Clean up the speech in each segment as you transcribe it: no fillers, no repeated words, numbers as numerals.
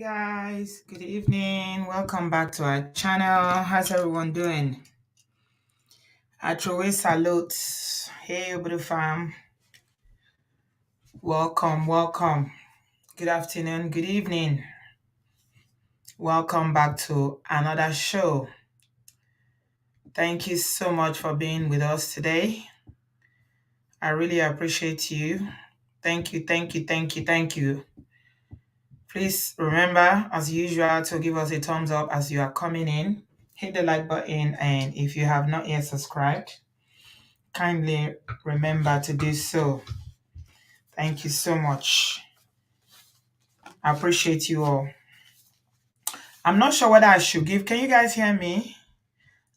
guys, good evening. Welcome back to our channel. How's everyone doing? Atrowe salute. Hey, Obodo fam. Welcome. Good afternoon, good evening. Welcome back to another show. Thank you so much for being with us today. I really appreciate you. Thank you. Please remember, as usual, to give us a thumbs up as you are coming in. Hit the like button, and if you have not yet subscribed, kindly remember to do so. Thank you so much. I appreciate you all. I'm not sure whether I should give. Can you guys hear me?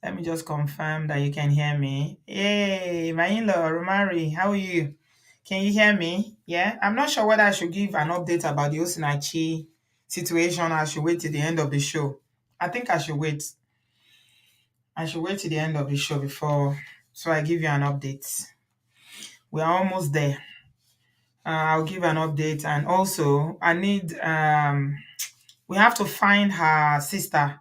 Let me just confirm that you can hear me. Hey, my in-law, Romari, how are you? Can you hear me? Yeah? I'm not sure whether I should give an update about the Osinachi situation or I should wait till the end of the show. I think I should wait. I should wait till the end of the show so I give you an update. We are almost there. I'll give an update, and also I need we have to find her sister.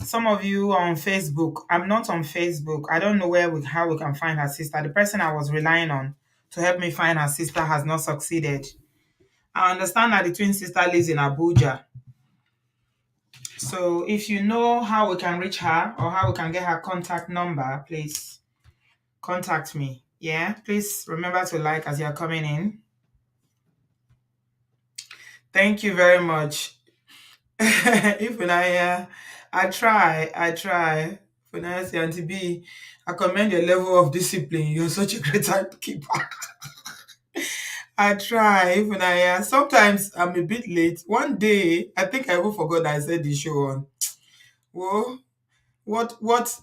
Some of you are on Facebook. I'm not on Facebook. I don't know how we can find her sister. The person I was relying on to help me find her sister has not succeeded. I understand that the twin sister lives in Abuja. So if you know how we can reach her or how we can get her contact number, please contact me. Yeah, please remember to like as you're coming in. Thank you very much. If I try. Finance Auntie B, I commend your level of discipline. You're such a great timekeeper. I try. If sometimes I'm a bit late. One day, I think I even forgot that I said the show on. Whoa. What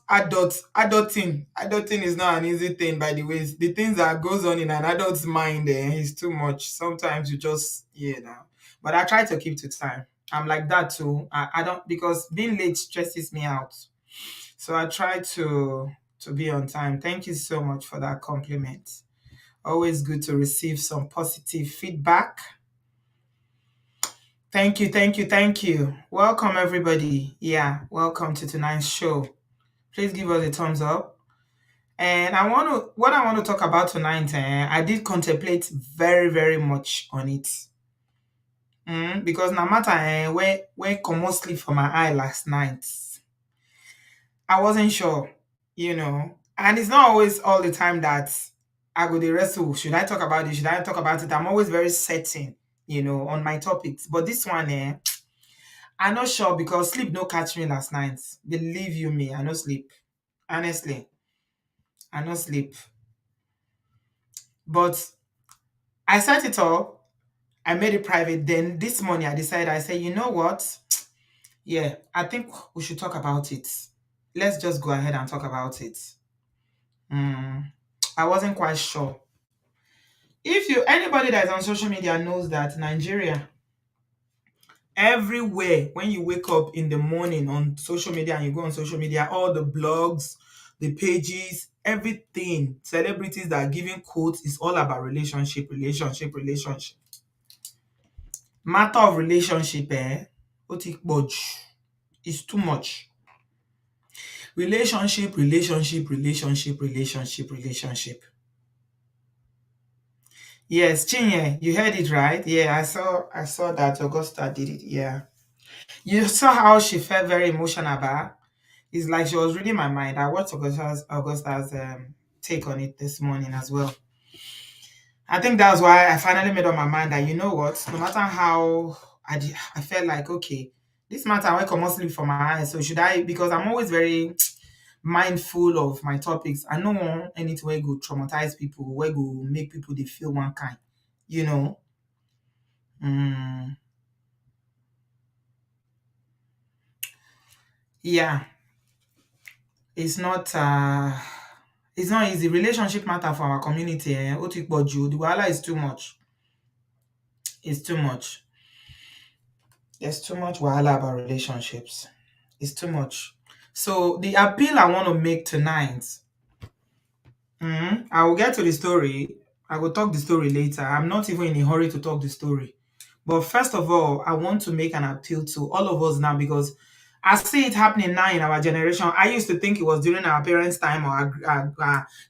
adulting is not an easy thing, by the way. The things that goes on in an adult's mind is too much. Sometimes you just now. But I try to keep to time. I'm like that too. I don't, because being late stresses me out. So I try to be on time. Thank you so much for that compliment. Always good to receive some positive feedback. Thank you. Welcome everybody. Yeah, welcome to tonight's show. Please give us a thumbs up. And what I want to talk about tonight, I did contemplate very, very much on it. Because no matter where come sleep for my eye last night, I wasn't sure, And it's not always all the time that I go the wrestle. Should I talk about it? Should I talk about it? I'm always very certain, on my topics. But this one, I'm not sure because sleep no catch me last night. Believe you me, I no sleep. Honestly, I no sleep. But I set it up. I made it private. Then this morning I decided, I said, you know what? Yeah, I think we should talk about it. Let's just go ahead and talk about it. I wasn't quite sure. Anybody that is on social media knows that Nigeria, everywhere, when you wake up in the morning on social media and you go on social media, all the blogs, the pages, everything, celebrities that are giving quotes is all about relationship. Matter of relationship, it's too much. Relationship. Yes, Chinye, you heard it right. Yeah, I saw that Augusta did it. Yeah. You saw how she felt very emotional about. It's like she was reading my mind. I watched Augusta's take on it this morning as well. I think that's why I finally made up my mind that, you know what, no matter how I felt like, okay, this matter I come sleep for my eyes. So should I, because I'm always very mindful of my topics. I don't want anything where go traumatize people, where go make people they feel one kind, Yeah. It's not easy. Relationship matter for our community. The wahala is too much. It's too much. There's too much wahala about relationships. It's too much. So the appeal I want to make tonight, I will get to the story. I will talk the story later. I'm not even in a hurry to talk the story. But first of all, I want to make an appeal to all of us now because I see it happening now in our generation. I used to think it was during our parents' time or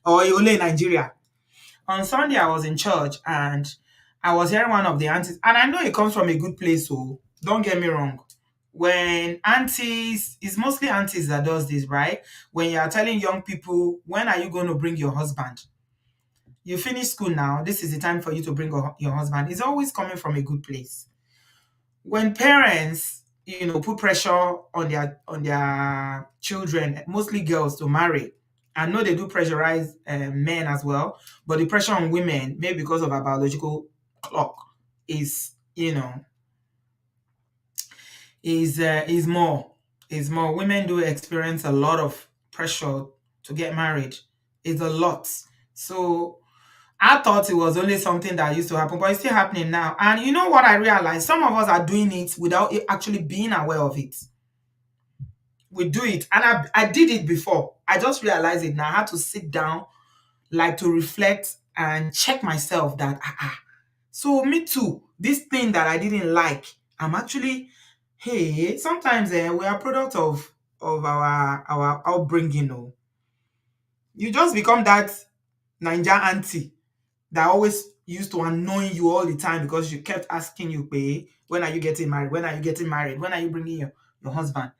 only in Nigeria. On Sunday, I was in church and I was hearing one of the aunties, and I know it comes from a good place, so don't get me wrong. When aunties, it's mostly aunties that does this, right? When you are telling young people, when are you going to bring your husband? You finish school now, this is the time for you to bring your husband. It's always coming from a good place. When parents, put pressure on their children, mostly girls, to marry, I know they do pressurize men as well, but the pressure on women, maybe because of our biological clock, is more. Is more. Women do experience a lot of pressure to get married. It's a lot. So I thought it was only something that used to happen, but it's still happening now. And you know what I realized? Some of us are doing it without actually being aware of it. We do it. And I did it before. I just realized it now. I had to sit down, like, to reflect and check myself that, so me too, this thing that I didn't like, I'm actually, hey, sometimes we are product of our upbringing. You just become that Ninja auntie that always used to annoy you all the time because you kept asking you, "Pay, when are you getting married? When are you getting married? When are you bringing your husband?"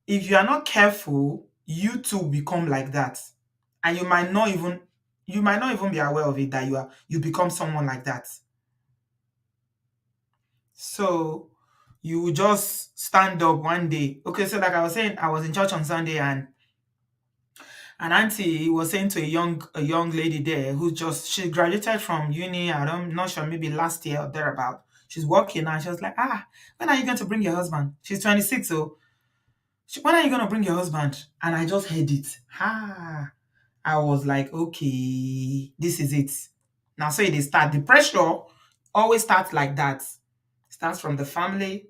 If you are not careful, you too become like that, and you might not even be aware of it that you become someone like that. So you will just stand up one day. Okay, so like I was saying, I was in church on Sunday, and an auntie was saying to a young lady there who just she graduated from uni. I'm not sure, maybe last year or thereabout. She's working and she was like, when are you going to bring your husband? She's 26, so when are you going to bring your husband? And I just heard it. I was like, okay, this is it. Now, so it start. The pressure always starts like that. Starts from the family,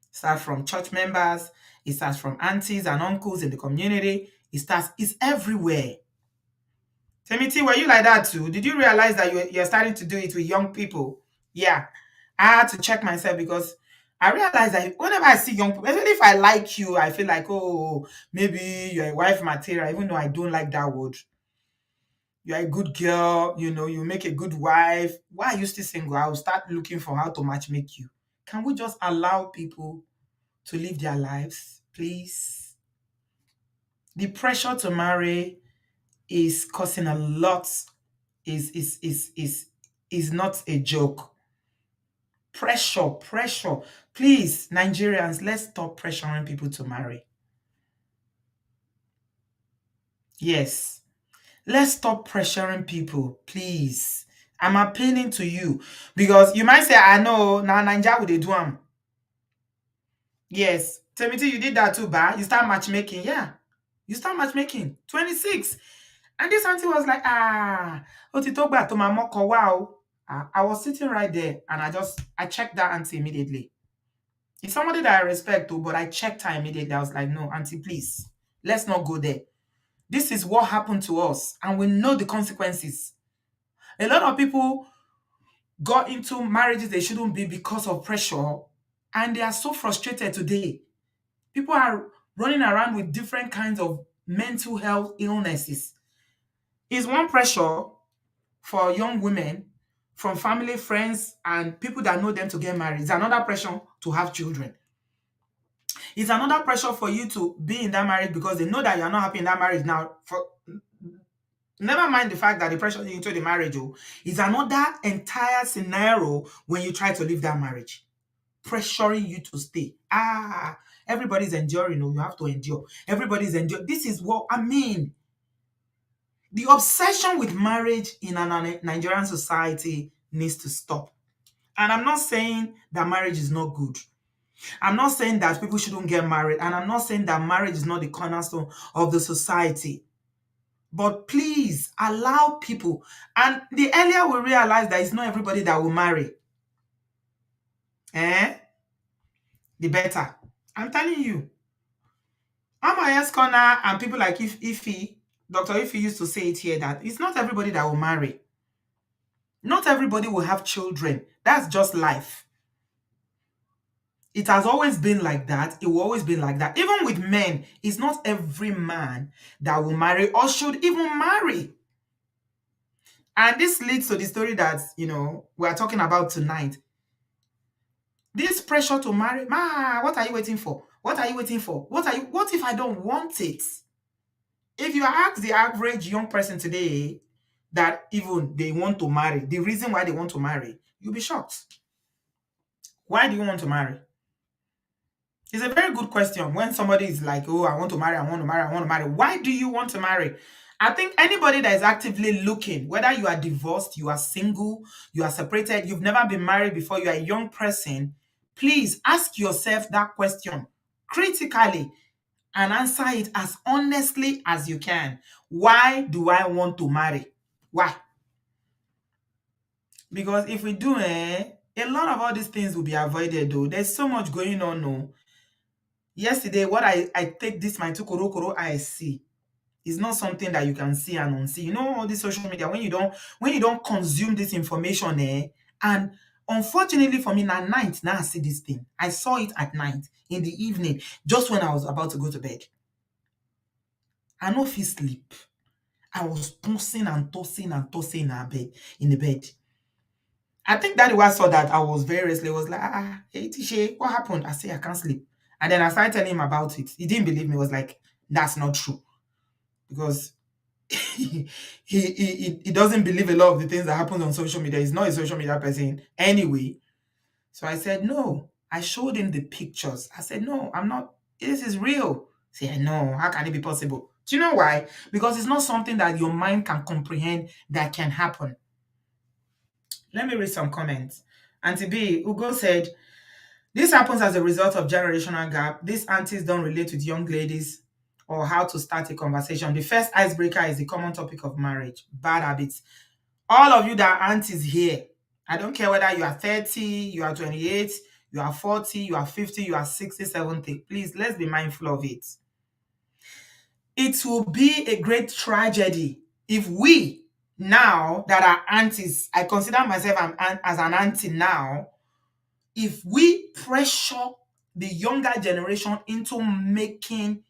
starts from church members, it starts from aunties and uncles in the community. It's everywhere. Timothy, were you like that too? Did you realize that you're starting to do it with young people? Yeah. I had to check myself because I realized that whenever I see young people, especially if I like you, I feel like, oh, maybe you're a wife material, even though I don't like that word. You're a good girl, you make a good wife. Why are you still single? I'll start looking for how to matchmake you. Can we just allow people to live their lives, please? The pressure to marry is causing a lot, is not a joke. Pressure. Please, Nigerians, let's stop pressuring people to marry. Yes. Let's stop pressuring people, please. I'm appealing to you because you might say, I know now Nigeria would they do them. Yes. Timothy, you did that too, ba. You start matchmaking. Yeah. You start matchmaking. 26. And this auntie was like, Otitogba to my moko, wow. I was sitting right there and I checked that auntie immediately. It's somebody that I respect too, but I checked her immediately. I was like, no, auntie, please, let's not go there. This is what happened to us, and we know the consequences. A lot of people got into marriages they shouldn't be because of pressure, and they are so frustrated today. People are running around with different kinds of mental health illnesses. Is one pressure for young women from family, friends, and people that know them to get married. It's another pressure to have children. It's another pressure for you to be in that marriage because they know that you're not happy in that marriage now. For never mind the fact that the pressure into the marriage is another entire scenario when you try to leave that marriage, pressuring you to stay. Everybody's enduring. You have to endure. Everybody's enduring. This is what I mean. The obsession with marriage in a Nigerian society needs to stop. And I'm not saying that marriage is not good. I'm not saying that people shouldn't get married. And I'm not saying that marriage is not the cornerstone of the society. But please allow people. And the earlier we realize that it's not everybody that will marry, the better. I'm telling you. Amaya's Corner and people like Ify, Dr. Ify used to say it here that it's not everybody that will marry. Not everybody will have children. That's just life. It has always been like that. It will always be like that. Even with men, it's not every man that will marry or should even marry. And this leads to the story that, we are talking about tonight. This pressure to marry, what are you waiting for? What are you waiting for? What if I don't want it? If you ask the average young person today that even they want to marry, the reason why they want to marry, you'll be shocked. Why do you want to marry? It's a very good question. When somebody is like, oh, I want to marry, I want to marry, I want to marry. Why do you want to marry? I think anybody that is actively looking, whether you are divorced, you are single, you are separated, you've never been married before, you are a young person, please ask yourself that question critically and answer it as honestly as you can. Why do I want to marry? Why? Because if we do, a lot of all these things will be avoided though. There's so much going on. No. Yesterday, what I take this my two koro I see is not something that you can see and unsee. All this social media, when you don't consume this information, and unfortunately for me, at night, now I see this thing. I saw it at night, in the evening, just when I was about to go to bed. I no fit sleep. I was tossing and tossing and tossing in the bed. I think Daddy was saw that I was very restless. He was like, hey, Tisha, what happened? I say, I can't sleep. And then I started telling him about it. He didn't believe me. He was like, that's not true. Because he doesn't believe a lot of the things that happen on social media. He's not a social media person anyway. So I said, no. I showed him the pictures. I said, no, I'm not. This is real. He said, no, how can it be possible? Do you know why? Because it's not something that your mind can comprehend that can happen. Let me read some comments. Auntie B, Ugo said, this happens as a result of generational gap. These aunties don't relate with young ladies or how to start a conversation. The first icebreaker is the common topic of marriage, bad habits. All of you that are aunties here, I don't care whether you are 30, you are 28, you are 40, you are 50, you are 60, 70. Please, let's be mindful of it. It will be a great tragedy if we, now that are aunties, I consider myself as an auntie now, if we pressure the younger generation into making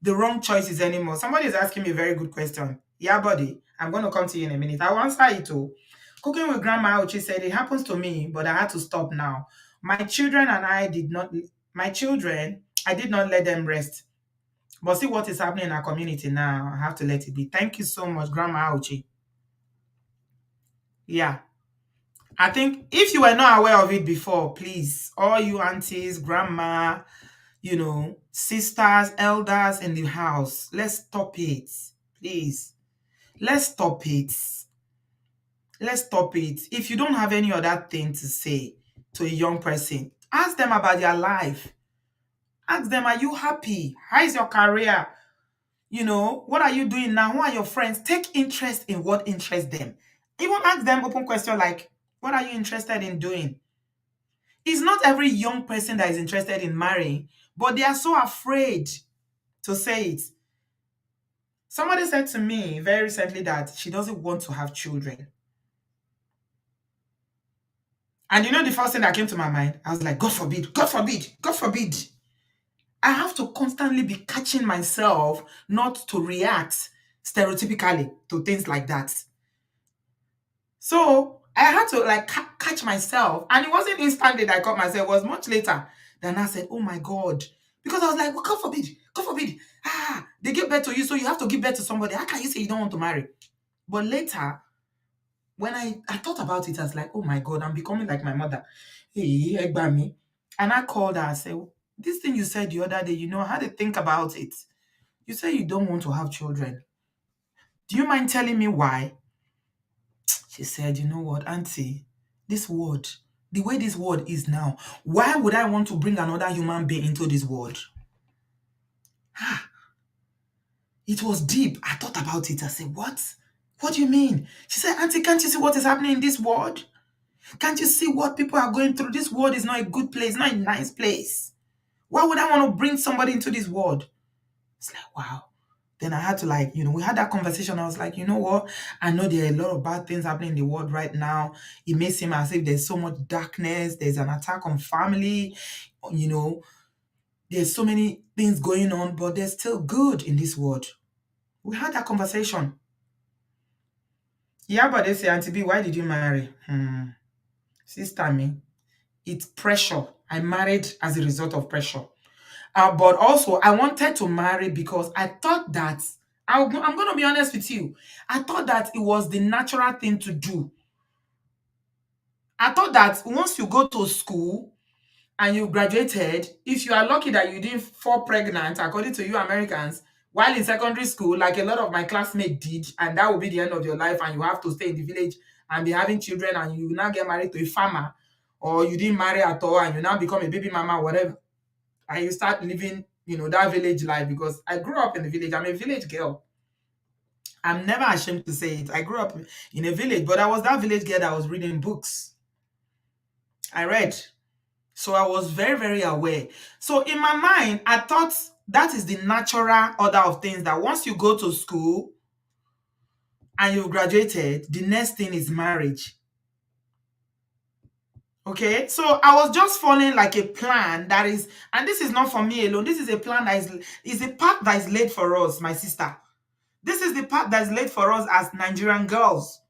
the wrong choices anymore. Somebody is asking me a very good question. Yeah, buddy, I'm going to come to you in a minute. I'll answer it too. Cooking with Grandma Uchi said, it happens to me, but I had to stop now. My children, I did not let them rest. But see what is happening in our community now. I have to let it be. Thank you so much, Grandma Uchi. Yeah. I think if you were not aware of it before, please, all you aunties, grandma, sisters, elders in the house, let's stop it. Please. Let's stop it. Let's stop it. If you don't have any other thing to say to a young person, ask them about their life. Ask them, are you happy? How is your career? What are you doing now? Who are your friends? Take interest in what interests them. Even ask them open question like, what are you interested in doing? It's not every young person that is interested in marrying, but they are so afraid to say it. Somebody said to me very recently that she doesn't want to have children. And the first thing that came to my mind, I was like, God forbid, God forbid, God forbid. I have to constantly be catching myself not to react stereotypically to things like that. So I had to catch myself. And it wasn't instantly that I caught myself. It was much later. Then I said, oh my God. Because I was like, well, God forbid, God forbid. They give birth to you, so you have to give birth to somebody. How can you say you don't want to marry? But later, when I thought about it, I was like, oh my God, I'm becoming like my mother. Hey, Egbami. And I called her and said, this thing you said the other day, I had to think about it. You say you don't want to have children. Do you mind telling me why? She said, you know what, Auntie, this world, the way this world is now, why would I want to bring another human being into this world? It was deep. I thought about it. I said, what? What do you mean? She said, Auntie, can't you see what is happening in this world? Can't you see what people are going through? This world is not a good place, not a nice place. Why would I want to bring somebody into this world? It's like, wow. Then I had to, like, we had that conversation. I was like, you know what? I know there are a lot of bad things happening in the world right now. It may seem as if there's so much darkness. There's an attack on family. You know, there's so many things going on, but there's still good in this world. We had that conversation. Yeah, but they say, Auntie B, why did you marry? Sister me, it's pressure. I married as a result of pressure. But also, I wanted to marry because I thought that, I'm going to be honest with you, I thought that it was the natural thing to do. I thought that once you go to school and you graduated, if you are lucky that you didn't fall pregnant, according to you Americans, while in secondary school, like a lot of my classmates did, and that will be the end of your life, and you have to stay in the village and be having children, and you now get married to a farmer, or you didn't marry at all, and you now become a baby mama, whatever, and you start living, that village life. Because I grew up in the village. I'm a village girl. I'm never ashamed to say it. I grew up in a village, but I was that village girl that was reading books. I read. So I was very, very aware. So in my mind, I thought that is the natural order of things, that once you go to school and you've graduated, the next thing is marriage. Okay, so I was just following like a plan that is, and this is not for me alone. This is a plan that is a path that is laid for us, my sister. This is the path that is laid for us as Nigerian girls.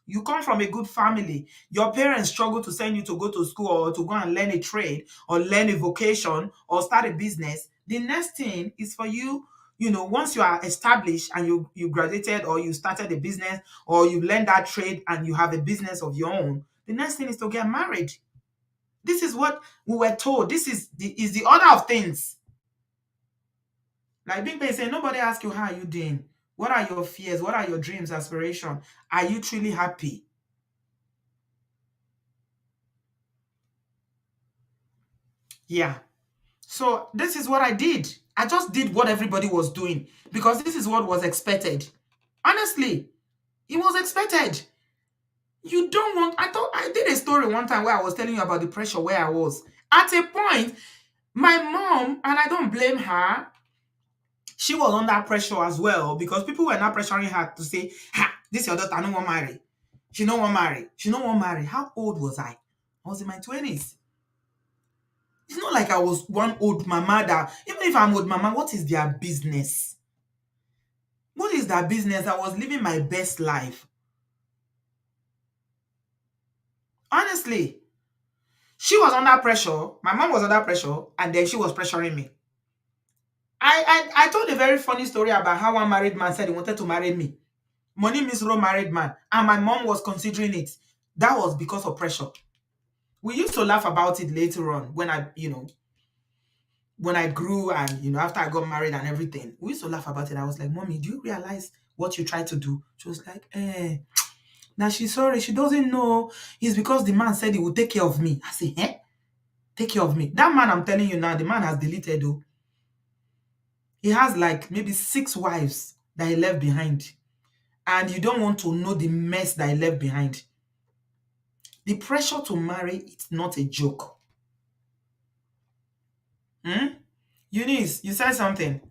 You come from a good family. Your parents struggle to send you to go to school or to go and learn a trade or learn a vocation or start a business. The next thing is for you, once you are established and you graduated or you started a business or you learned that trade and you have a business of your own, the next thing is to get married. This is what we were told. This is the order of things. Like Big Ben saying, nobody asks you how are you doing. What are your fears? What are your dreams, aspirations? Are you truly happy? Yeah. So this is what I did. I just did what everybody was doing because this is what was expected. Honestly, it was expected. You don't want, I thought I did a story one time where I was telling you about the pressure where I was. At a point, my mom, and I don't blame her, she was under pressure as well because people were not pressuring her to say, ha, this your daughter, I don't want marry. She don't want marry. She don't want marry. How old was I? I was in my 20s. It's not like I was one old mama that, even if I'm old mama, what is their business? What is their business? I was living my best life. Honestly, she was under pressure. My mom was under pressure, and then she was pressuring me. I told a very funny story about how one married man said he wanted to marry me. Money means no married man, and my mom was considering it. That was because of pressure. We used to laugh about it later on when I grew and after I got married and everything. We used to laugh about it. I was like, Mommy, do you realize what you tried to do? She was like, now she's sorry, she doesn't know. It's because the man said he would take care of me. I say, take care of me. That man, I'm telling you now, the man has deleted though. He has like maybe 6 wives that he left behind. And you don't want to know the mess that he left behind. The pressure to marry, it's not a joke. Eunice, you said something.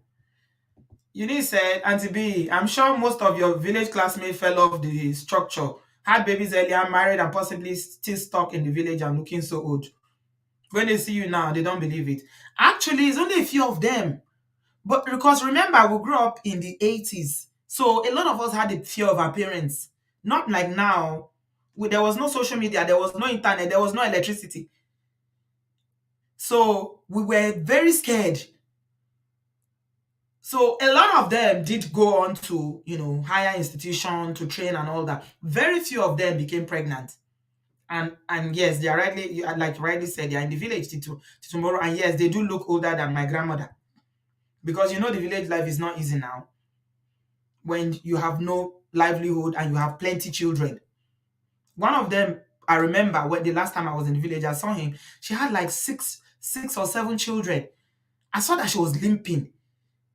Eunice said, Auntie B, I'm sure most of your village classmates fell off the structure, had babies earlier, married, and possibly still stuck in the village and looking so old. When they see you now, they don't believe it. Actually, it's only a few of them. But because remember, we grew up in the 80s. So a lot of us had the fear of our parents. Not like now. There was no social media, there was no internet, there was no electricity. So we were very scared. So a lot of them did go on to, higher institution to train and all that. Very few of them became pregnant. And yes, they are rightly, like you rightly said, they are in the village till tomorrow. And yes, they do look older than my grandmother. Because the village life is not easy now. When you have no livelihood and you have plenty children. One of them, I remember when the last time I was in the village, I saw him. She had like six or seven children. I saw that she was limping.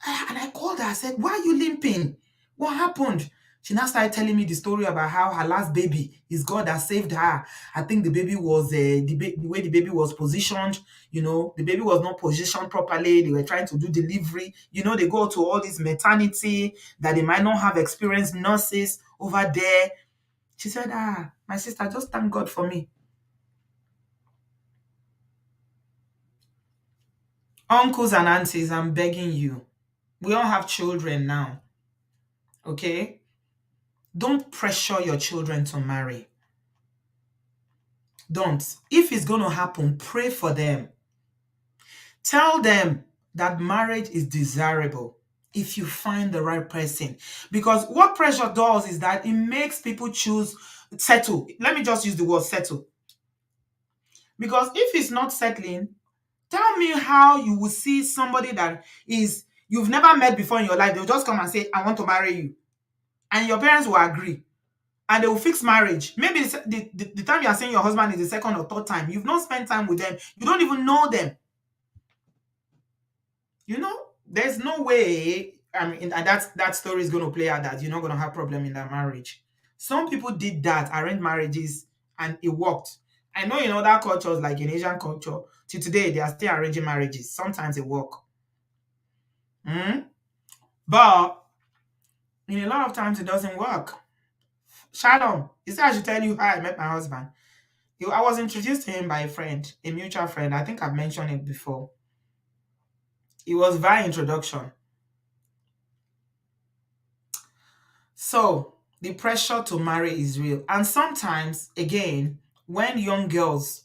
And I called her. I said, why are you limping? What happened? She now started telling me the story about how her last baby is God that saved her. I think the baby was the way the baby was positioned. The baby was not positioned properly. They were trying to do delivery. They go to all this maternity that they might not have experienced nurses over there. She said, my sister, just thank God for me. Uncles and aunties, I'm begging you. We all have children now. Okay? Don't pressure your children to marry. Don't. If it's going to happen, pray for them. Tell them that marriage is desirable if you find the right person. Because what pressure does is that it makes people choose settle. Let me just use the word settle. Because if it's not settling, tell me how you will see somebody that is you've never met before in your life. They'll just come and say, I want to marry you. And your parents will agree. And they will fix marriage. Maybe the time you are saying your husband is the second or third time, you've not spent time with them. You don't even know them. There's no way. I mean, and that story is going to play out that you're not going to have problem in that marriage. Some people did that, arranged marriages, and it worked. I know in other cultures, like in Asian culture, to today, they are still arranging marriages. Sometimes it work. But in a lot of times, it doesn't work. Shalom. You say I should tell you how I met my husband. I was introduced to him by a friend, a mutual friend. I think I've mentioned it before. It was via introduction. So the pressure to marry is real. And sometimes, again, when young girls,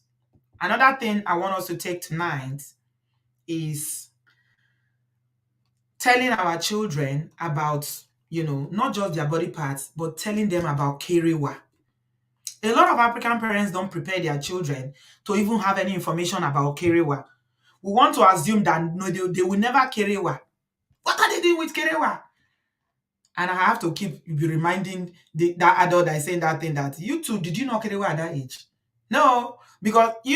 another thing I want us to take tonight is telling our children about, not just their body parts, but telling them about kerewa. A lot of African parents don't prepare their children to even have any information about kerewa. We want to assume that no, they will never kerewa. What are they doing with kerewa? And I have to keep be reminding that adult that is saying that thing that you too, did you know kerewa at that age? No, because the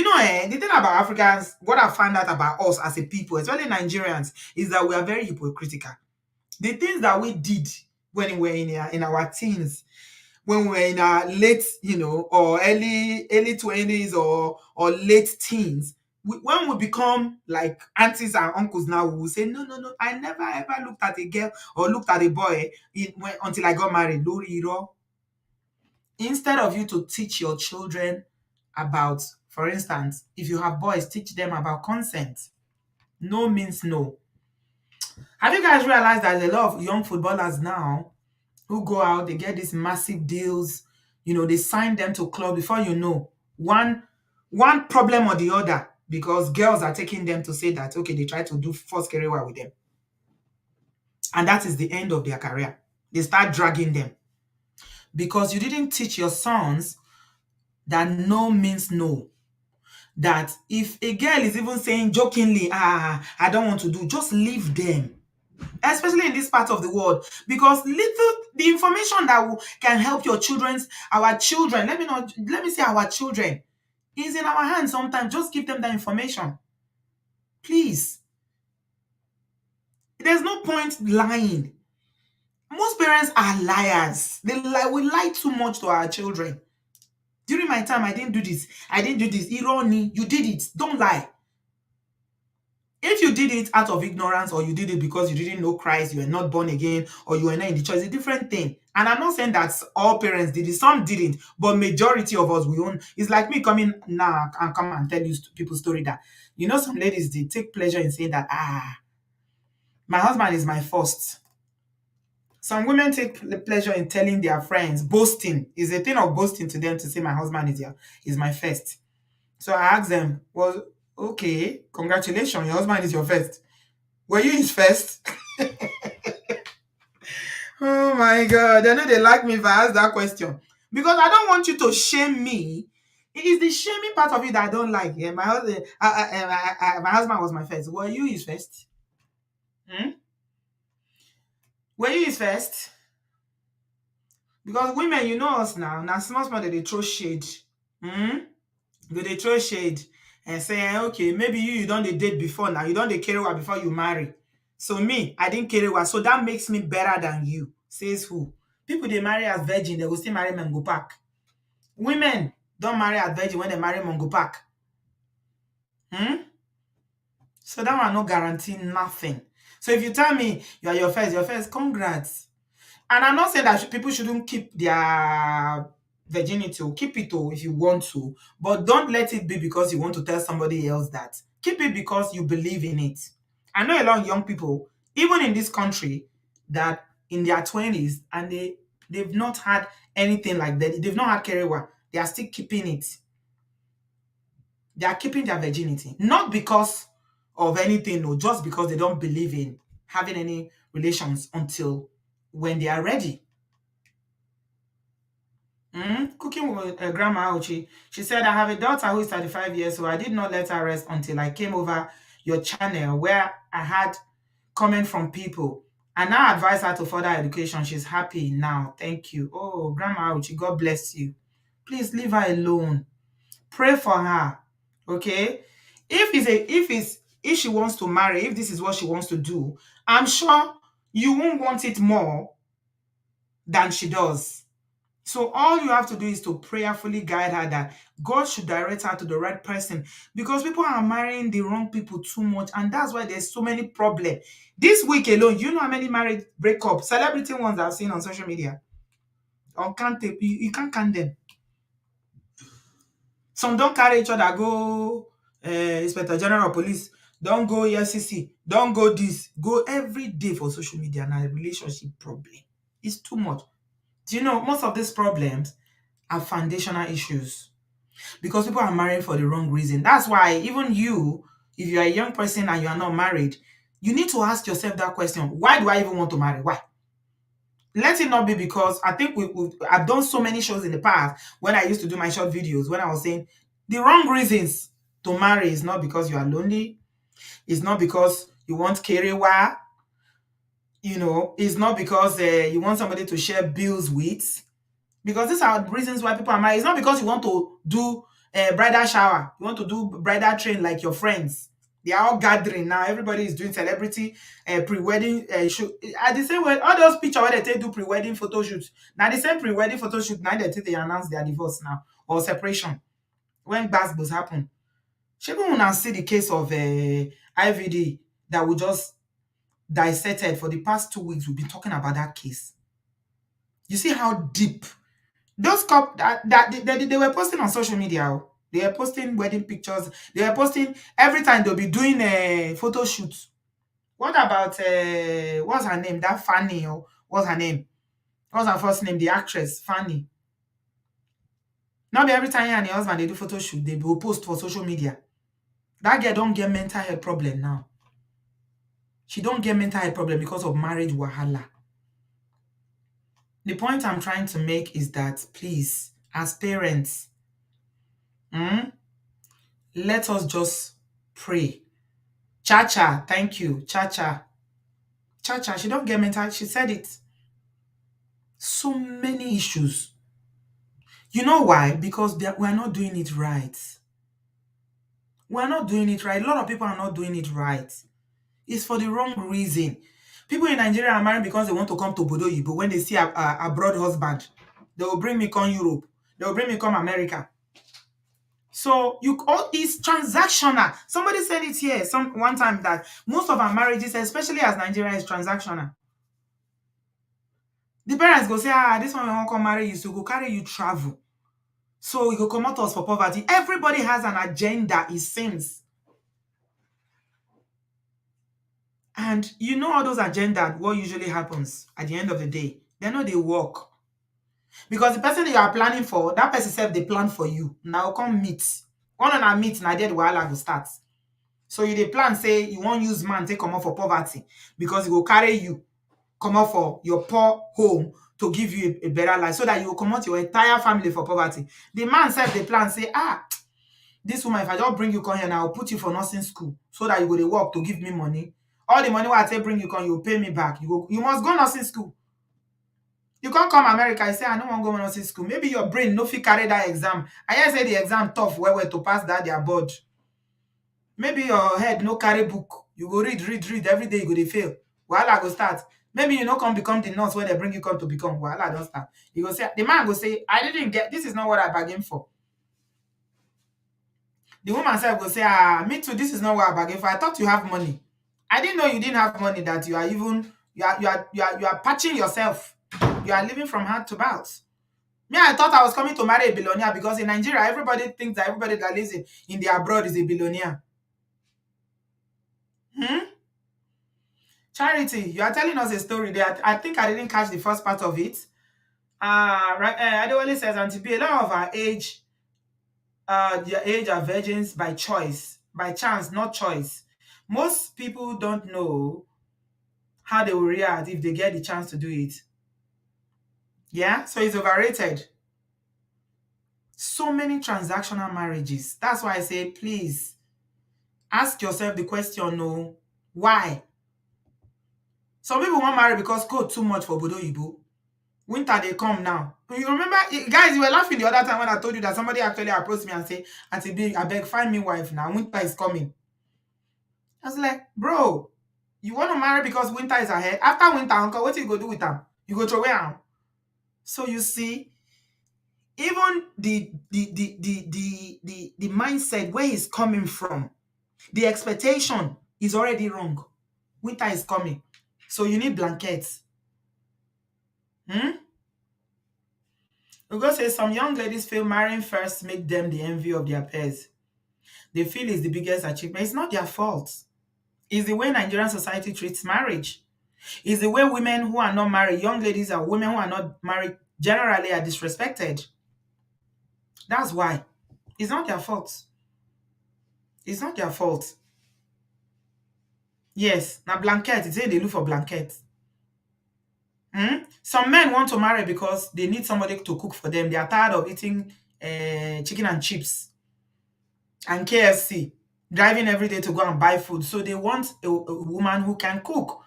thing about Africans, what I found out about us as a people, especially Nigerians, is that we are very hypocritical. The things that we did when we were in our teens, when we were in our late, or early 20s or late teens, when we become like aunties and uncles now, we will say, no, no, no, I never ever looked at a girl or looked at a boy until I got married. Instead of you to teach your children about, for instance, if you have boys, teach them about consent. No means no. Have you guys realized that there's a lot of young footballers now who go out, they get these massive deals, they sign them to club before you know, one problem or the other, because girls are taking them to say that, okay, they try to do first career with them. And that is the end of their career. They start dragging them. Because you didn't teach your sons that no means no. That if a girl is even saying jokingly, I don't want to do, just leave them. Especially in this part of the world, because the information that can help our children, let me say our children, is in our hands sometimes. Just give them that information. Please. There's no point lying. Most parents are liars. We lie too much to our children. During my time, I didn't do this. Irony, you did it. Don't lie. If you did it out of ignorance, or you did it because you didn't know Christ, you were not born again, or you were not in the church, it's a different thing. And I'm not saying that all parents did it. Some didn't, but majority of us, we own. It's like me coming now and come and tell you people's story that, some ladies, they take pleasure in saying that, my husband is my first. Some women take pleasure in telling their friends, boasting. Is a thing of boasting to them to say my husband is my first. So I asked them, well, okay, congratulations, your husband is your first. Were you his first? Oh my God. I know they like me if I ask that question. Because I don't want you to shame me. It is the shaming part of it that I don't like. Yeah, my husband was my first. Were you his first? Were you his first? Because women, you know us now. Now small they throw shade. They throw shade and say, okay, maybe you don't date before now. You don't carry one before you marry. So me, I didn't carry one. So that makes me better than you. Says who? People they marry as virgin, they will still marry men go pack. Women don't marry as virgin when they marry Mongo pack. Hmm? So that one no guarantee nothing. So if you tell me you are your first, congrats. And I'm not saying that people shouldn't keep their virginity. Keep it if you want to, but don't let it be because you want to tell somebody else that. Keep it because you believe in it. I know a lot of young people, even in this country, that in their 20s and they've not had anything like that. They've not had kerewa. They are still keeping it. They are keeping their virginity. Not because of anything, no, just because they don't believe in having any relations until when they are ready. Cooking with Grandma Auchi. She said, I have a daughter who is 35 years, so I did not let her rest until I came over your channel where I had comment from people. And now advise her to further education. She's happy now. Thank you. Oh, Grandma Auchi, God bless you. Please leave her alone. Pray for her. Okay? If she wants to marry, if this is what she wants to do, I'm sure you won't want it more than she does. So all you have to do is to prayerfully guide her that God should direct her to the right person, because people are marrying the wrong people too much, and that's why there's so many problems. This week alone, you know how many marriage breakups, celebrity ones I've seen on social media. You can't count them. Some don't carry each other go Inspector General of Police, don't go EFCC, don't go this, go every day for social media. And a relationship problem. It's too much. Do you know most of these problems are foundational issues because people are marrying for the wrong reason. That's why even you, if you are a young person and you are not married, you need to ask yourself that question. Why do I even want to marry? Why? Let it not be because I think I've done so many shows in the past when I used to do my short videos when I was saying the wrong reasons to marry is not because you are lonely. It's not because you want kerewa. It's not because you want somebody to share bills with. Because these are reasons why people are married. It's not because you want to do a bridal shower. You want to do bridal train like your friends. They are all gathering now. Everybody is doing celebrity pre-wedding shoot. At the same way, all those pictures where they take do pre-wedding photo shoots. Now the same pre-wedding photo shoot, now they announce their divorce now or separation. When gbasgbos happen. Shey when see the case of IVD that we just dissected for the past 2 weeks, we've been talking about that case. You see how deep those couple they were posting on social media. Oh. They were posting wedding pictures. They were posting every time they'll be doing a photo shoot. What about what's her name? That Fanny, or what's her name? What's her first name? The actress Fanny. Not be every time you and your husband they do photo shoot, they will post for social media. That girl don't get mental health problem now. She don't get mental health problem because of marriage wahala. The point I'm trying to make is that please, as parents, let us just pray. Chacha, thank you. Chacha, she don't get mental. She said it. So many issues. You know why? Because we're not doing it right. We're not doing it right. A lot of people are not doing it right. It's for the wrong reason. People in Nigeria are married because they want to come to obodooyibo. When they see a abroad husband, they will bring me come Europe. They will bring me come America. So it's transactional. Somebody said it here one time that most of our marriages, especially as Nigeria, is transactional. The parents go say, this one we won't come marry you, so go carry you travel. So we go come out us for poverty. Everybody has an agenda, it seems. And you know all those agendas, what usually happens at the end of the day? They know they work. Because the person that you are planning for, that person said they plan for you. Now come meet. One on a meet, now there the wahala go start. So you dey plan say you won't use man take come out for poverty because he will carry you come out for your poor home to give you a better life so that you will come out your entire family for poverty. The man said the plan say, this woman, if I just bring you come here now, I'll put you for nursing school so that you go to work to give me money. All the money I say bring you come, you pay me back. You must go nursing school. You can't come America. I say, I don't want to go nursing school. Maybe your brain no fit carry that exam. I hear say the exam tough where to pass that their board. Maybe your head no carry book. You go read every day. You go to fail. Wahala go start. Maybe you know come become the nurse where they bring you come to become. Well, I don't start. You go say the man go say, I didn't get this is not what I bargained for. The woman said go say, me too, this is not what I bargained for. I thought you have money. I didn't know you didn't have money, that you are even you are patching yourself. You are living from hand to mouth. Me, I thought I was coming to marry a billionaire because in Nigeria, everybody thinks that everybody that lives in the abroad is a billionaire. Hmm? Charity, you are telling us a story there. I think I didn't catch the first part of it. Right. Adewale says, Auntie B, a lot of our age, their age are virgins by choice, by chance, not choice. Most people don't know how they will react if they get the chance to do it. Yeah, so it's overrated. So many transactional marriages. That's why I say, please ask yourself the question, no, why? Some people want marry because code too much for obodooyibo. Winter they come now. You remember, guys, you were laughing the other time when I told you that somebody actually approached me and say, Auntie B, I beg, find me wife now. Winter is coming. I was like, bro, you want to marry because winter is ahead? After winter, uncle, what you go do with them? You go throw away them. So you see, even the mindset where he's coming from, the expectation is already wrong. Winter is coming. So you need blankets. Because say some young ladies feel marrying first make them the envy of their peers. They feel it's the biggest achievement. It's not their fault. It's the way Nigerian society treats marriage. It's the way women who are not married, young ladies and women who are not married, generally are disrespected. That's why. It's not their fault. It's not their fault. Yes, now blanket. It's say they look for blanket. Some men want to marry because they need somebody to cook for them. They are tired of eating chicken and chips and KFC, driving every day to go and buy food. So they want a woman who can cook.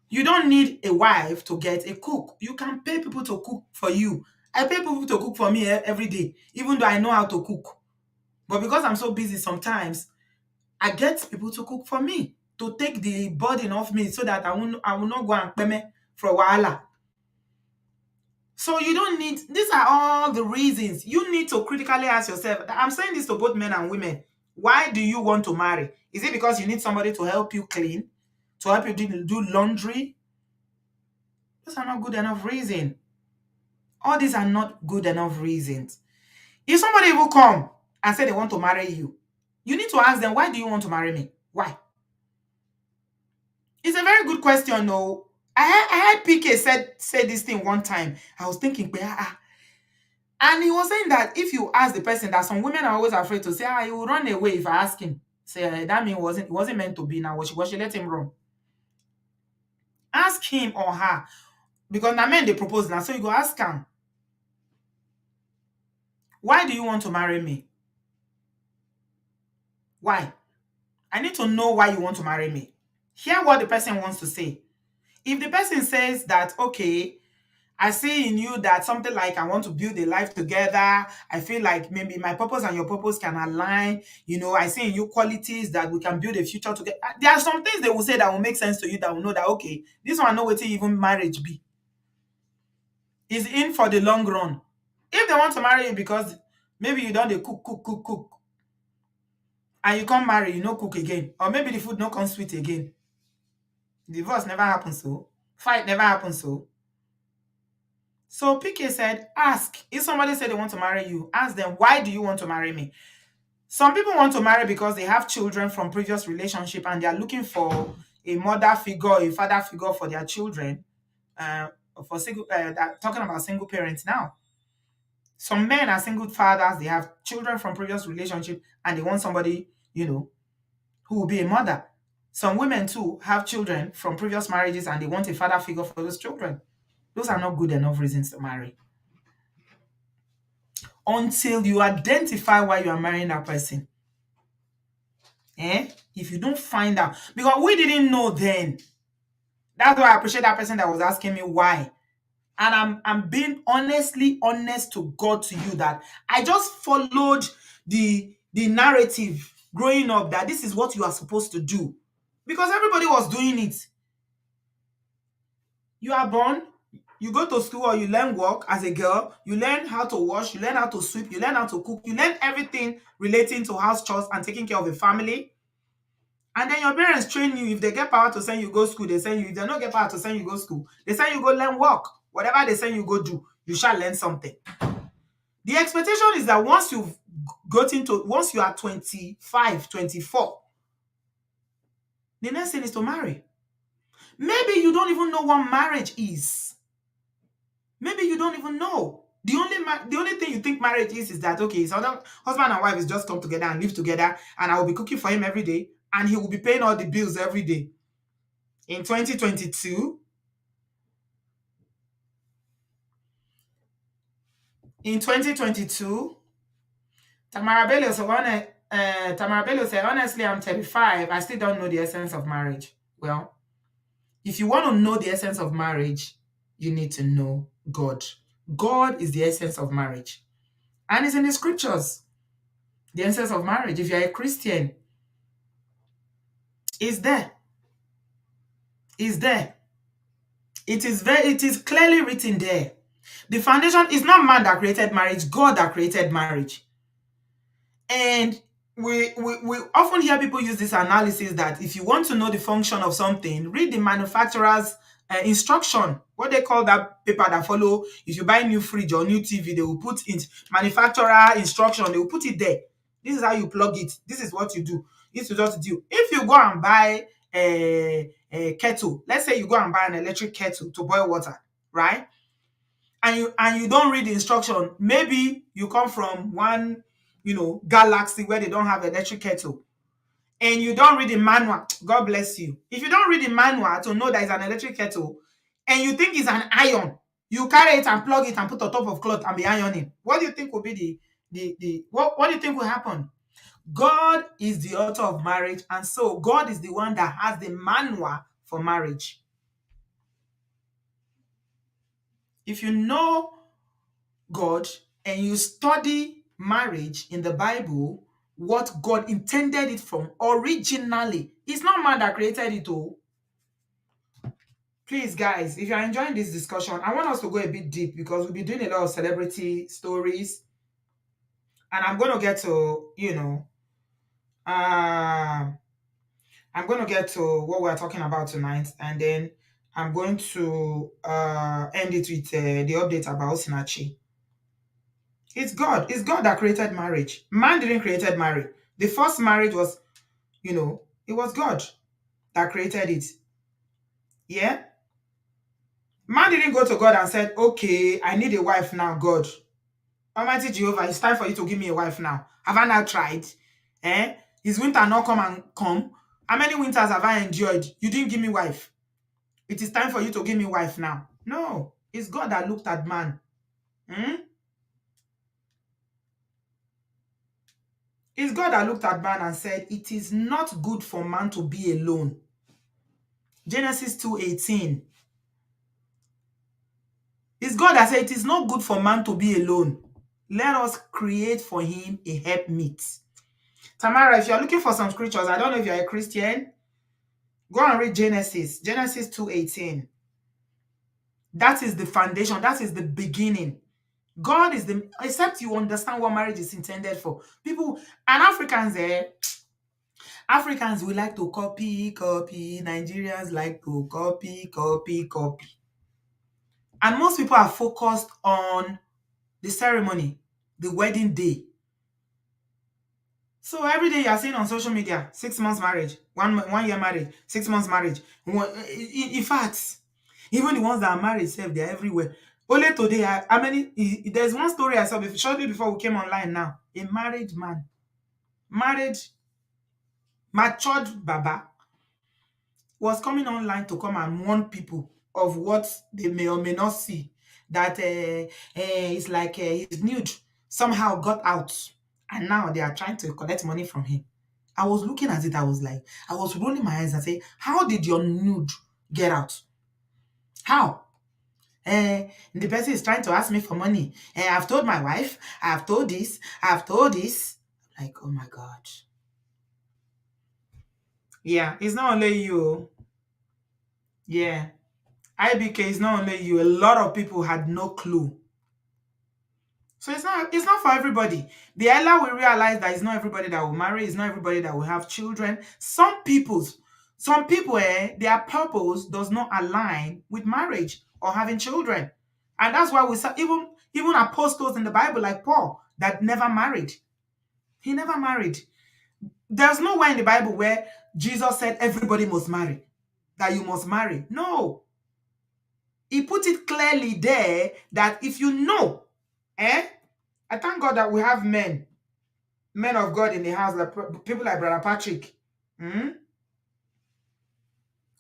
You don't need a wife to get a cook. You can pay people to cook for you. I pay people to cook for me every day, even though I know how to cook. But because I'm so busy sometimes, I get people to cook for me, to take the burden off me so that I will not go and pay for a while. So you don't need, these are all the reasons. You need to critically ask yourself. I'm saying this to both men and women. Why do you want to marry? Is it because you need somebody to help you clean? To help you do laundry? Those are not good enough reasons. All these are not good enough reasons. If somebody will come and say they want to marry you, you need to ask them, why do you want to marry me? Why? It's a very good question, though. I had PK said this thing one time. I was thinking, and he was saying that if you ask the person, that some women are always afraid to say, he will run away if I ask him. Say that means it wasn't meant to be. Now what she let him run. Ask him or her, because now men they propose now, so you go ask him, why do you want to marry me? Why? I need to know why you want to marry me. Hear what the person wants to say. If the person says that, okay, I see in you that something like I want to build a life together. I feel like maybe my purpose and your purpose can align. I see in you qualities that we can build a future together. There are some things they will say that will make sense to you, that will know that, okay, this one know what even marriage be. Is in for the long run. If they want to marry you because maybe you don't dey cook, and you can't marry, you no cook again, or maybe the food no come sweet again, divorce never happens, so fight never happens, so PK said, ask. If somebody said they want to marry you, ask them, why do you want to marry me? Some people want to marry because they have children from previous relationship and they are looking for a mother figure, a father figure for their children. For single, talking about single parents now. Some men are single fathers, they have children from previous relationship and they want somebody, who will be a mother. Some women too have children from previous marriages and they want a father figure for those children. Those are not good enough reasons to marry. Until you identify why you are marrying that person. If you don't find out, because we didn't know then. That's why I appreciate that person that was asking me why. And I'm being honest to God to you that I just followed the narrative growing up that this is what you are supposed to do. Because everybody was doing it. You are born, you go to school or you learn work as a girl, you learn how to wash, you learn how to sweep, you learn how to cook, you learn everything relating to house chores and taking care of a family. And then your parents train you. If they get power to send you go school, they send you. If they don't get power to send you go school, they send you go learn work. Whatever they send you go do, you shall learn something. The expectation is that once you are 25, 24, the next thing is to marry. Maybe you don't even know what marriage is. Maybe you don't even know. The only thing you think marriage is that okay, so that husband and wife is just come together and live together, and I will be cooking for him every day, and he will be paying all the bills every day. In 2022, in 2022, Tamara Bello said, honestly, I'm 35. I still don't know the essence of marriage. Well, if you want to know the essence of marriage, you need to know God. God is the essence of marriage. And it's in the scriptures. The essence of marriage. If you're a Christian, it's there. It's there. It is clearly written there. The foundation is not man that created marriage, God that created marriage. And we often hear people use this analysis that if you want to know the function of something, read the manufacturer's instruction. What they call that paper that follow, if you buy a new fridge or new TV, they will put in manufacturer instruction, they will put it there. This is how you plug it. This is what you do. This is what you do. If you go and buy a kettle, let's say you go and buy an electric kettle to boil water, right? And you don't read the instruction. Maybe you come from one, galaxy where they don't have electric kettle, and you don't read the manual. God bless you. If you don't read the manual to know that it's an electric kettle, and you think it's an iron, you carry it and plug it and put on top of cloth and be ironing. What do you think will be what do you think will happen? God is the author of marriage, and so God is the one that has the manual for marriage. If you know God and you study marriage in the Bible, what God intended it from originally, it's not man that created it all. Please, guys, if you're enjoying this discussion, I want us to go a bit deep because we'll be doing a lot of celebrity stories, and I'm going to get to, uh, I'm going to get to what we're talking about tonight, and then I'm going to end it with the update about Osinachi. It's God. It's God that created marriage. Man didn't create marriage. The first marriage was, it was God that created it. Yeah? Man didn't go to God and said, okay, I need a wife now, God. Almighty Jehovah, it's time for you to give me a wife now. Have I not tried? Eh? Is winter not come? How many winters have I enjoyed? You didn't give me wife. It is time for you to give me wife now. No. It's God that looked at man. Hmm? It's God that looked at man and said, it is not good for man to be alone. Genesis 2:18. It's God that said, it is not good for man to be alone. Let us create for him a helpmeet. Tamara, if you're looking for some scriptures, I don't know if you're a Christian, go and read Genesis. Genesis 2:18. That is the foundation. That is the beginning. God is except you understand what marriage is intended for. People, and Africans, we like to copy. Nigerians like to copy. And most people are focused on the ceremony, the wedding day. So every day you're seeing on social media, 6 months marriage, 1 year marriage, 6 months marriage. In fact, even the ones that are married, they're everywhere. Only today, there's one story I saw shortly before we came online now. A married, matured Baba was coming online to come and warn people of what they may or may not see. That it's like his nude somehow got out, and now they are trying to collect money from him. I was looking at it, I was rolling my eyes and saying, how did your nude get out? How? The person is trying to ask me for money. I've told my wife, I've told this. Like, oh my God. Yeah, it's not only you. Yeah. IBK is not only you, a lot of people had no clue. So it's not for everybody. The earlier we realize that it's not everybody that will marry, it's not everybody that will have children. Some people, their purpose does not align with marriage or having children. And that's why we saw even apostles in the Bible, like Paul, that never married. He never married. There's nowhere in the Bible where Jesus said everybody must marry, that you must marry. No. He put it clearly there that if you know, I thank God that we have men of God in the house, like people like Brother Patrick, who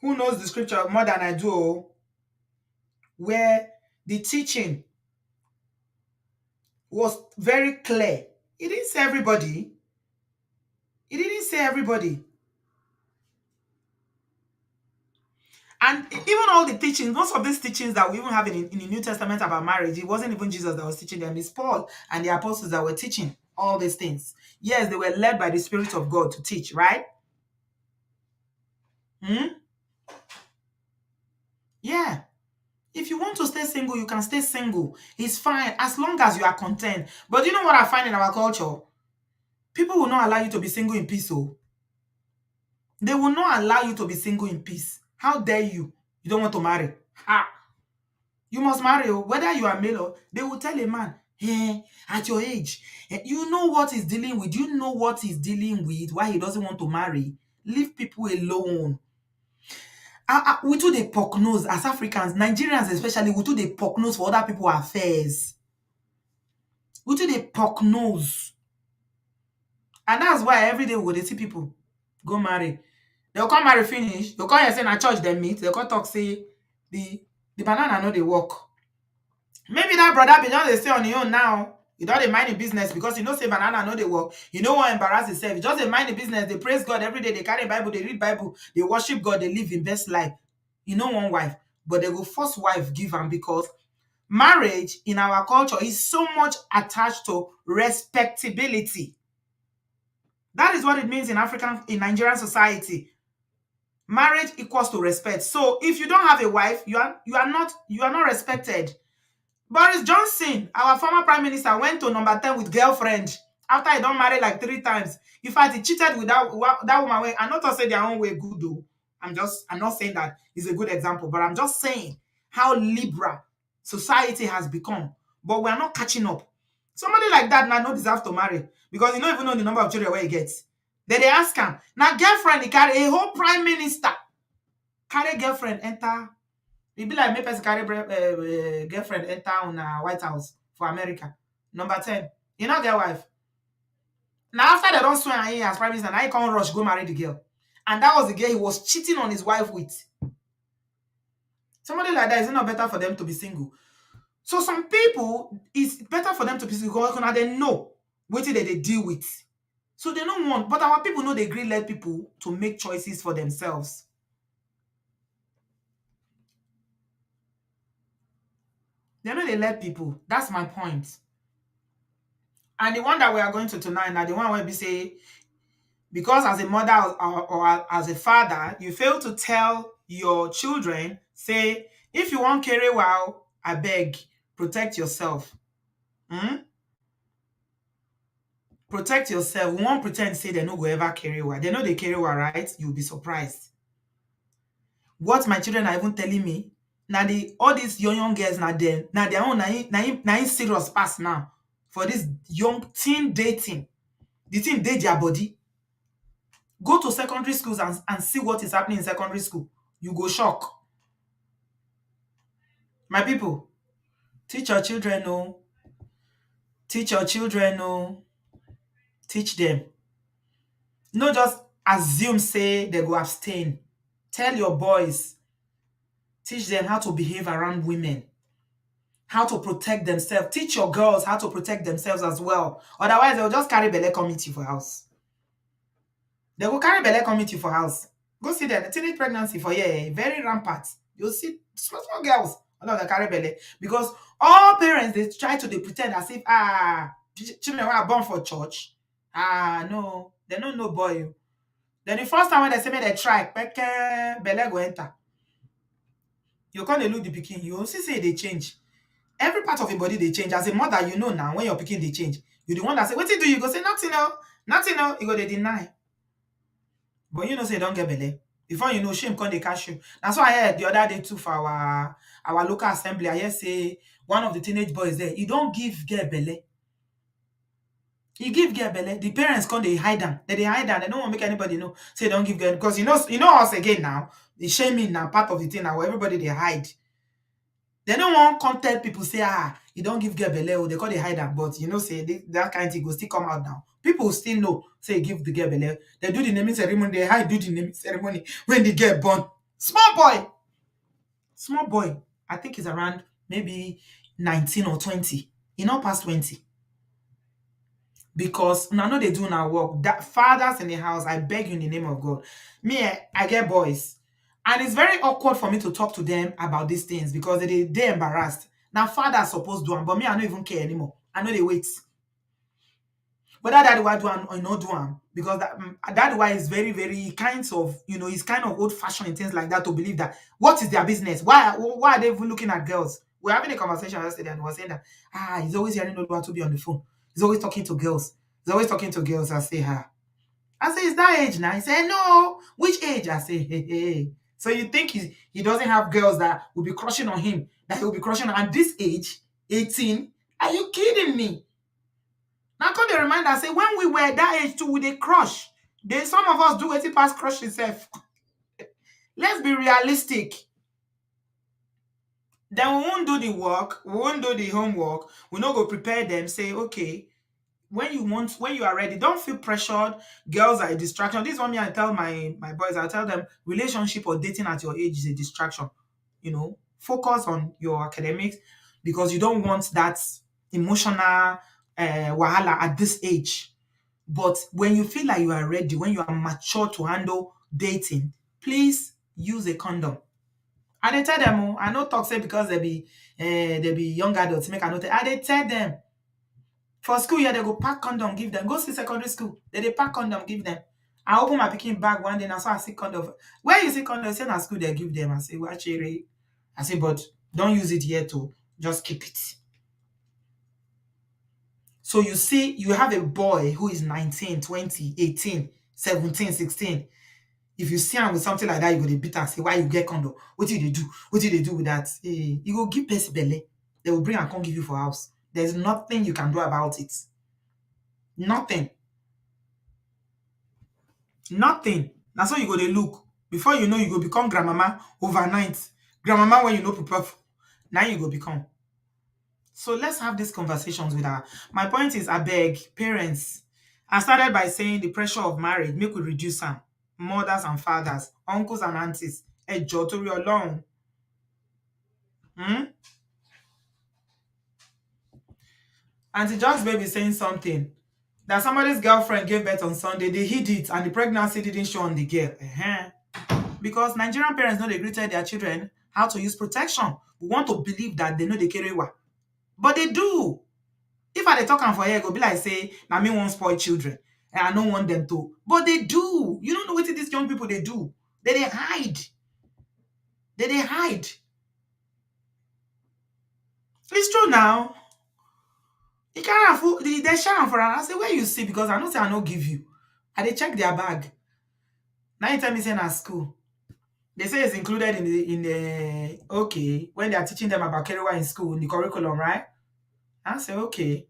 knows the scripture more than I do, where the teaching was very clear. He didn't say everybody. He didn't say everybody. And even all the teachings, most of these teachings that we even have in the New Testament about marriage, it wasn't even Jesus that was teaching them. It's Paul and the apostles that were teaching all these things. Yes, they were led by the Spirit of God to teach, right? Yeah. If you want to stay single, you can stay single. It's fine as long as you are content. But you know what I find in our culture? People will not allow you to be single in peace. Oh, they will not allow you to be single in peace. How dare you? You don't want to marry. You must marry. Oh, whether you are male or they will tell a man, at your age, you know what he's dealing with. You know what he's dealing with, why he doesn't want to marry. Leave people alone. We too dey poke nose as Africans, Nigerians especially, we too dey poke nose for other people affairs. We too dey poke nose. And that's why every day we go dey see people go marry. They'll come marry finish. They'll come here say na church dem meet. They'll come talk say the banana no dey work. Maybe that brother be just dey stay on him own now. He don dey mind him business because he know say banana no dey work. He no wan embarrass himself. He just dey mind the business. They praise God every day. They carry Bible. They read Bible. They worship God. They live him best life. He no want wife, but they go force wife give am because marriage in our culture is so much attached to respectability. That is what it means in Nigerian society. Marriage equals to respect. So if you don't have a wife, you are not respected. Boris Johnson, our former prime minister, went to number 10 with girlfriend after he don't marry like 3 times. In fact, he cheated with that woman. I'm not to say their own way good though. I'm not saying that is a good example, but I'm just saying how liberal society has become. But we are not catching up. Somebody like that now not deserve to marry because he don't even know the number of children where he gets. Then they ask him, now girlfriend, he carry a whole prime minister. Carry girlfriend, enter. It be like me person carry girlfriend enter on White House for America. Number 10. You not get wife. Now after they don't swear in as prime minister, now he can't rush go marry the girl. And that was the girl he was cheating on his wife with. Somebody like that, is it not better for them to be single? So some people, it's better for them to be single because they know what they deal with. So they don't want, but our people know they agree let people to make choices for themselves. They know they let people. That's my point. And the one that we are going to tonight, now the one where we say, because as a mother or as a father, you fail to tell your children, say, if you want carry well, I beg, protect yourself. Protect yourself. We won't pretend say they no go ever carry well. They know they carry well, right? You'll be surprised. What my children are even telling me, now all these young girls now their own now serious pass now for this young teen dating. The teen date their body. Go to secondary schools and see what is happening in secondary school. You go shock. My people, teach your children, no. Teach your children, no. Teach them. No just assume say they go abstain. Tell your boys. Teach them how to behave around women. How to protect themselves. Teach your girls how to protect themselves as well. Otherwise, they'll just carry belle come meet you for house. They will carry belle come meet you for house. Go see them. The teenage pregnancy for very rampant. You'll see small girls. All of them carry belle. Because all parents, they try to pretend as if, children were born for church. No. They don't know boy. Then the first time when they say me they try, belle go enter. You can't look the pikin, you see say they change. Every part of your body they change. As a mother, you know now when your pikin they change. You the one that say, what you do? You go say nothing no, nothing no. You go they deny. But you know say don't get belly. Before you know, shame come they catch you. That's why I heard the other day too for our local assembly. I hear say one of the teenage boys there, you don't give girl belly. You give girl belly. The parents come they hide them. They hide them. They don't want to make anybody know. Say don't give girl because you know us again now. The shaming now part of the thing now where everybody they hide. They don't want come tell people say you don't give girl belle, they call they hide am, but you know say that kind thing go still come out now. People still know say give the girl belle. They do the naming ceremony, they hide do the naming ceremony when the girl born. Small boy, small boy. I think he's around maybe 19 or 20. He not past 20. Because now know they do now work. That fathers in the house, I beg you in the name of God. Me, I get boys. And it's very awkward for me to talk to them about these things because they embarrassed. Now fathers supposed to do them, but me, I don't even care anymore. I know they wait. But that daddy why do am or not do am because that why is very very kind of he's kind of old fashioned in things like that to believe that what is their business? Why are they even looking at girls? We're having a conversation yesterday and he was saying that he's always hearing Oluwa to be on the phone. He's always talking to girls. He's always talking to girls. I say I say, is that age now? He said, no. Which age? I say, hey. So you think he doesn't have girls that will be crushing on him, that he will be crushing on at this age, 18? Are you kidding me? Now come the reminder, say when we were that age too, we they crush. Then some of us do it past crush itself. Let's be realistic. Then we won't do the work, we won't do the homework, we not go prepare them, say, okay, when you are ready, don't feel pressured. Girls are a distraction. This is what me I tell my boys. I tell them relationship or dating at your age is a distraction. Focus on your academics because you don't want that emotional wahala at this age. But when you feel like you are ready, when you are mature to handle dating, please use a condom. And they tell them, I know talk say because they be young adults make I know. I they tell them for school year, they go pack condom, give them. Go see secondary school. They pack condom, give them. I open my picking bag one day and I saw I see condom. Where you see condom? Say na school they give them. I say, well, actually, I say, but don't use it here to just keep it. So you see, you have a boy who is 19, 20, 18, 17, 16. If you see him with something like that, you go to beat and say, why you get condom? What did they do? What did they do with that? You go give person belly. They will bring and come give you for house. There's nothing you can do about it. Nothing. Nothing. That's how you go dey look. Before you know, you go become grandmama overnight. Grandmama when you know prepare for. Now you go become. So let's have these conversations with her. My point is, I beg parents. I started by saying the pressure of marriage, make we reduce them. Mothers and fathers, uncles and aunties. Ẹjọ́ torí Ọlọ́run. Hmm? Auntie John's baby saying something. That somebody's girlfriend gave birth on Sunday, they hid it, and the pregnancy didn't show on the girl. Because Nigerian parents know they greeted their children how to use protection. We want to believe that they know they carry what. But they do. If I dey talk am for here, it go be like say, na me won't spoil children. And I don't want them to. But they do. You don't know what these young people they do. They hide. They hide. It's true now. You can't afford they share am for her. I say, where you see? Because I know say I don't give you. I they check their bag. Now you tell me say na school. They say it's included in the okay when they are teaching them about Kerewa in school in the curriculum, right? I say okay.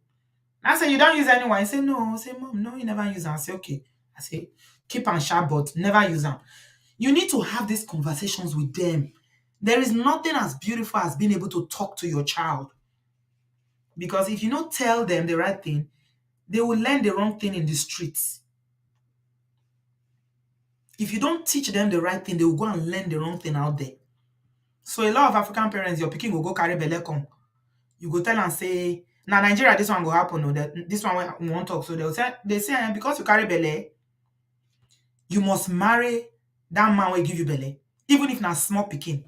I say you don't use anyone. I say no. I say mom, no, you never use them. I say okay. I say keep and sharp, but never use them. You need to have these conversations with them. There is nothing as beautiful as being able to talk to your child. Because if you don't tell them the right thing, they will learn the wrong thing in the streets. If you don't teach them the right thing, they will go and learn the wrong thing out there. So a lot of African parents, your pikin will go carry belle come. You go tell and say, now Nigeria, this one go happen, or that this one we won't talk. So they say because you carry belle, you must marry that man will give you belle, even if not small pikin.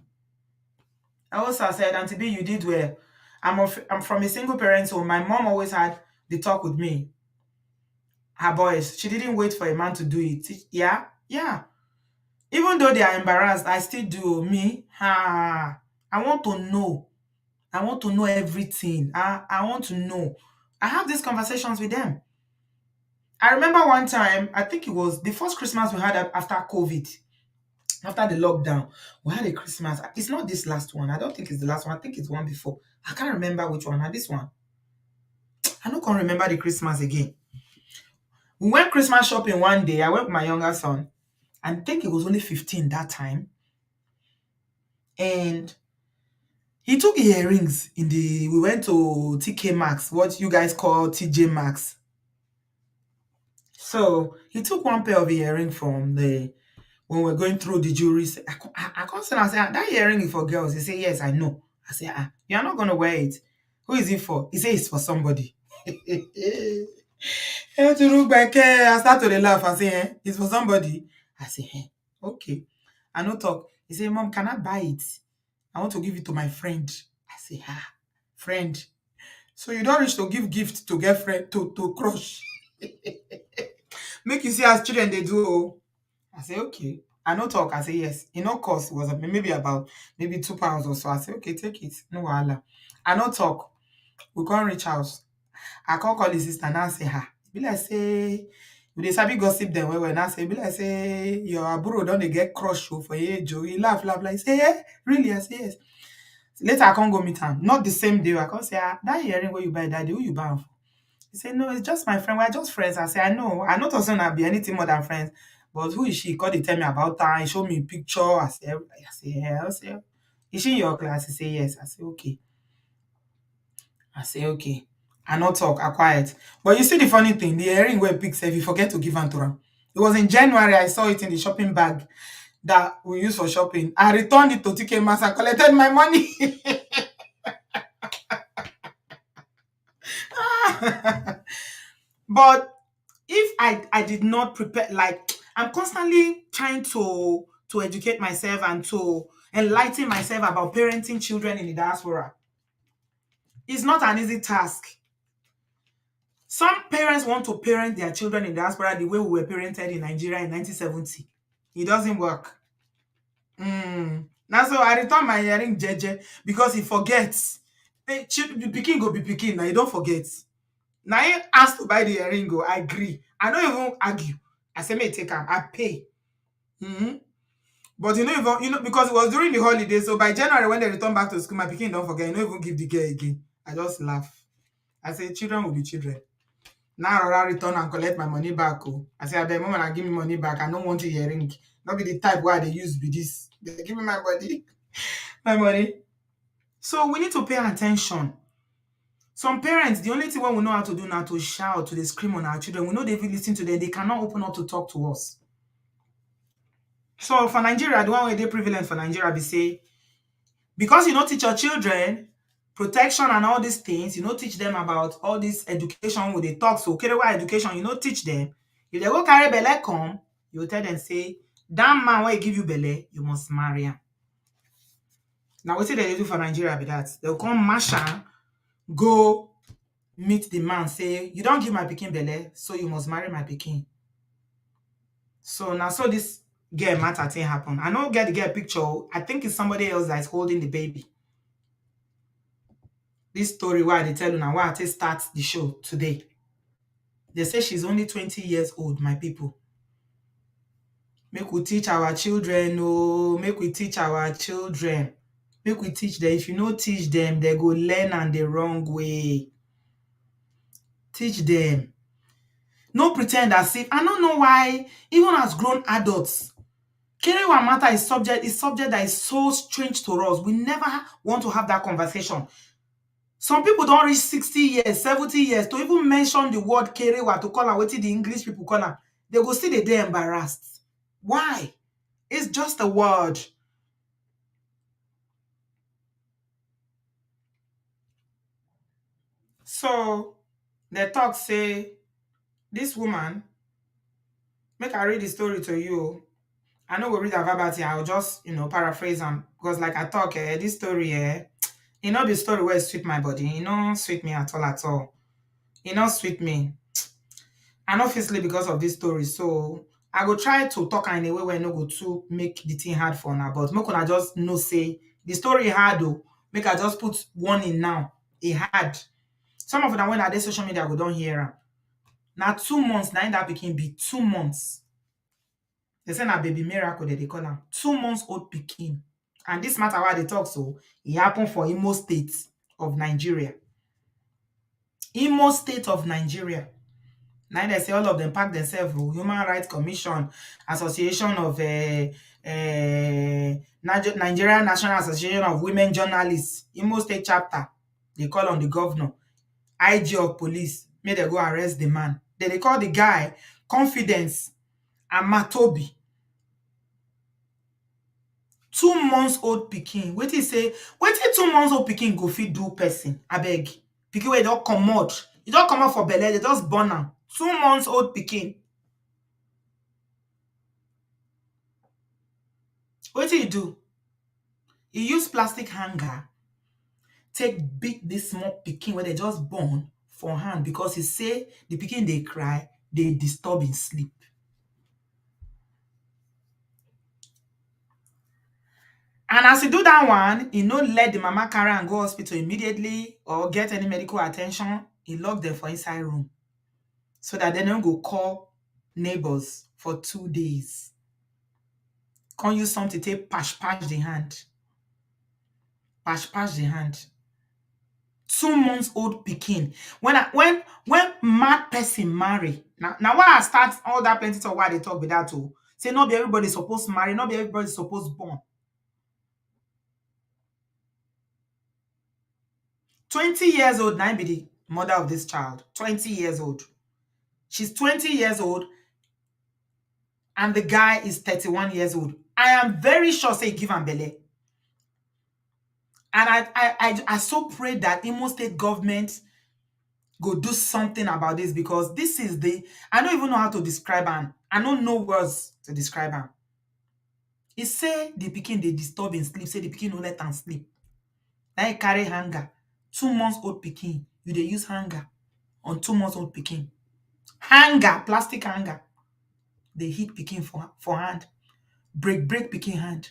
I also said, Auntie B, you did well. I'm from a single parent, so my mom always had the talk with me. Her boys, she didn't wait for a man to do it. Yeah. Even though they are embarrassed, I still do me. I want to know. I want to know everything. I want to know. I have these conversations with them. I remember one time, I think it was the first Christmas we had after COVID, after the lockdown. We had a Christmas. It's not this last one. I don't think it's the last one. I think it's one before. I can't remember which one. And this one. I don't can remember the Christmas again. We went Christmas shopping one day. I went with my younger son. I think it was only 15 that time. And he took earrings in the we went to TK Maxx, what you guys call TJ Maxx. So he took one pair of earring from the when we're going through the jewelry. I can't say, I say, that earring is for girls. He said, yes, I know. I say, you're not gonna wear it. Who is it for? He said it's for somebody. And to look back, I start to laugh. I say, it's for somebody. I say, okay. I no talk. He say, Mom, can I buy it? I want to give it to my friend. I say, friend. So you don't reach to give gift to get friend to crush. Make you see as children they do. Oh. I say, okay. I no talk. I say, yes. You know, cost was maybe about maybe £2 or so. I say, okay, take it. No wahala. I no talk. We can't reach house. I can't call his sister and I say, be like say, we dey sabi gossip them when I say, be like say, your aburo don't they get crushed for age. He laugh. Like, say, really? I say, yes. Later, I can't go meet him. Not the same day. I can't say, that earring where you buy, daddy, who you buy am for? He said, no, it's just my friend. We're just friends. I say, I know. I not also not be anything more than friends. But who is she? He called to tell me about her. He showed me a picture. I say, yeah. I say, is she in your class? He say, yes. I say, okay. Okay. I not talk. I quiet. But you see the funny thing, the earring where pick if you forget to give am to her. It was in January. I saw it in the shopping bag that we use for shopping. I returned it to TK Maxx and collected my money. But if I did not prepare, like I'm constantly trying to educate myself and to enlighten myself about parenting children in the diaspora. It's not an easy task. Some parents want to parent their children in diaspora the way we were parented in Nigeria in 1970. It doesn't work. Now so I return my earring jeje because he forgets. The pikin go be pikin. Now you don't forget. Now he asked to buy the earring, go. I agree. I don't even argue. I say, may take him. I pay. But because it was during the holiday, so by January when they return back to school, my pikin don't forget. You don't even give the girl again. I just laugh. I say, children will be children. Now I return and collect my money back. Oh. I say, I beg mom and give me money back. I don't want the earring. Not be the type where they use be this. They give me my money. My money. So we need to pay attention. Some parents, the only thing we know how to do now to shout, to scream on our children. We know they will listen to them. They cannot open up to talk to us. So for Nigeria, the one way they prevalent for Nigeria be say, because you don't teach your children protection and all these things, you don't teach them about all this education where they talk. So Kerewa education, you don't teach them. If they go carry belle come, you tell them say, that man will give you belle, you must marry him. Now what they do for Nigeria be that? They'll come marshal, go meet the man, say, you don't give my pikin belle, so you must marry my pikin. So now so this girl matter thing happen. I don't get the girl picture. I think it's somebody else that is holding the baby. This story why they tell you now why I start the show today. They say she's only 20 years old, my people. Make we teach our children, oh, make we teach our children. Make we teach them. If you don't teach them, they go learn and the wrong way. Teach them. No pretend as if. I don't know why, even as grown adults, Kerewa matter is subject that is so strange to us. We never want to have that conversation. Some people don't reach 60 years, 70 years to even mention the word Kerewa to call her what the English people call her. They go see they embarrassed. Why? It's just a word. So the talk say, this woman, make I read the story to you. I know we read a verbatim. I'll just, paraphrase them. Because like I talk, this story, the story where it sweet my body. Sweet me at all at all. Sweet me. And obviously because of this story. So I go try to talk in a way where I no go to make the thing hard for now. But make una just know say The story hard though. Make I just put one in now. It hard. Some of them when I dey social media go don't hear am. Now 2 months, now that pikin be 2 months. They say na baby miracle that they call am. 2 months old pikin. And this matter why they talk so, it happened for Imo State of Nigeria. Imo State of Nigeria. Now they say all of them pack themselves. Human Rights Commission, Association of Nigerian National Association of Women Journalists, Imo State chapter. They call on the governor, IG of police, may they go arrest the man. Then they call the guy Confidence Amatobi. 2 months old pikin. Wetin say? Wetin 2 months old pikin go fit do person? Abeg. Pikin wey don comot. E don comot for belle. They just born am. 2 months old pikin. Wetin he do? He use plastic hanger take beat this small pikin wey they just born for hand because he say the pikin dey cry, dey disturb him sleep. And as he do that one, he no let the mama carry and go hospital immediately or get any medical attention. He lock them for inside room so that they don't go call neighbors for 2 days. Can't use something to take patch the hand. Patch the hand. 2 months old pikin. When mad person marry, now why I start all that plenty talk why they talk with that too. Say not be everybody supposed to marry, not be everybody supposed born. 20 years old, now be the mother of this child. 20 years old. She's 20 years old, and the guy is 31 years old. I am very sure say give am belle. And I so pray that Imo State government go do something about this because this is I don't even know how to describe him. I don't know words to describe him. He say the pikin they disturb him sleep, say the pikin no let am sleep. Now he carry hanger. 2 months old pikin, you dey use hanger on 2 months old pikin. Hanger, plastic hanger. They hit pikin for hand. Break pikin hand.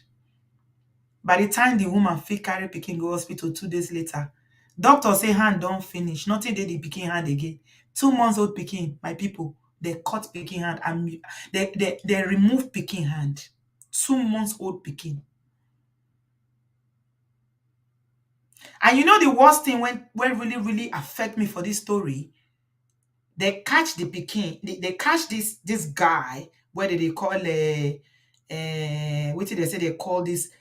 By the time the woman fit carry pikin go hospital 2 days later, doctor say hand don't finish. Nothing dey the pikin hand again. 2 months old pikin, my people, they cut pikin hand and they remove pikin hand. 2 months old pikin. And you know the worst thing when really affect me for this story? They catch the pikin, they catch this guy, what did they call what did they say they call this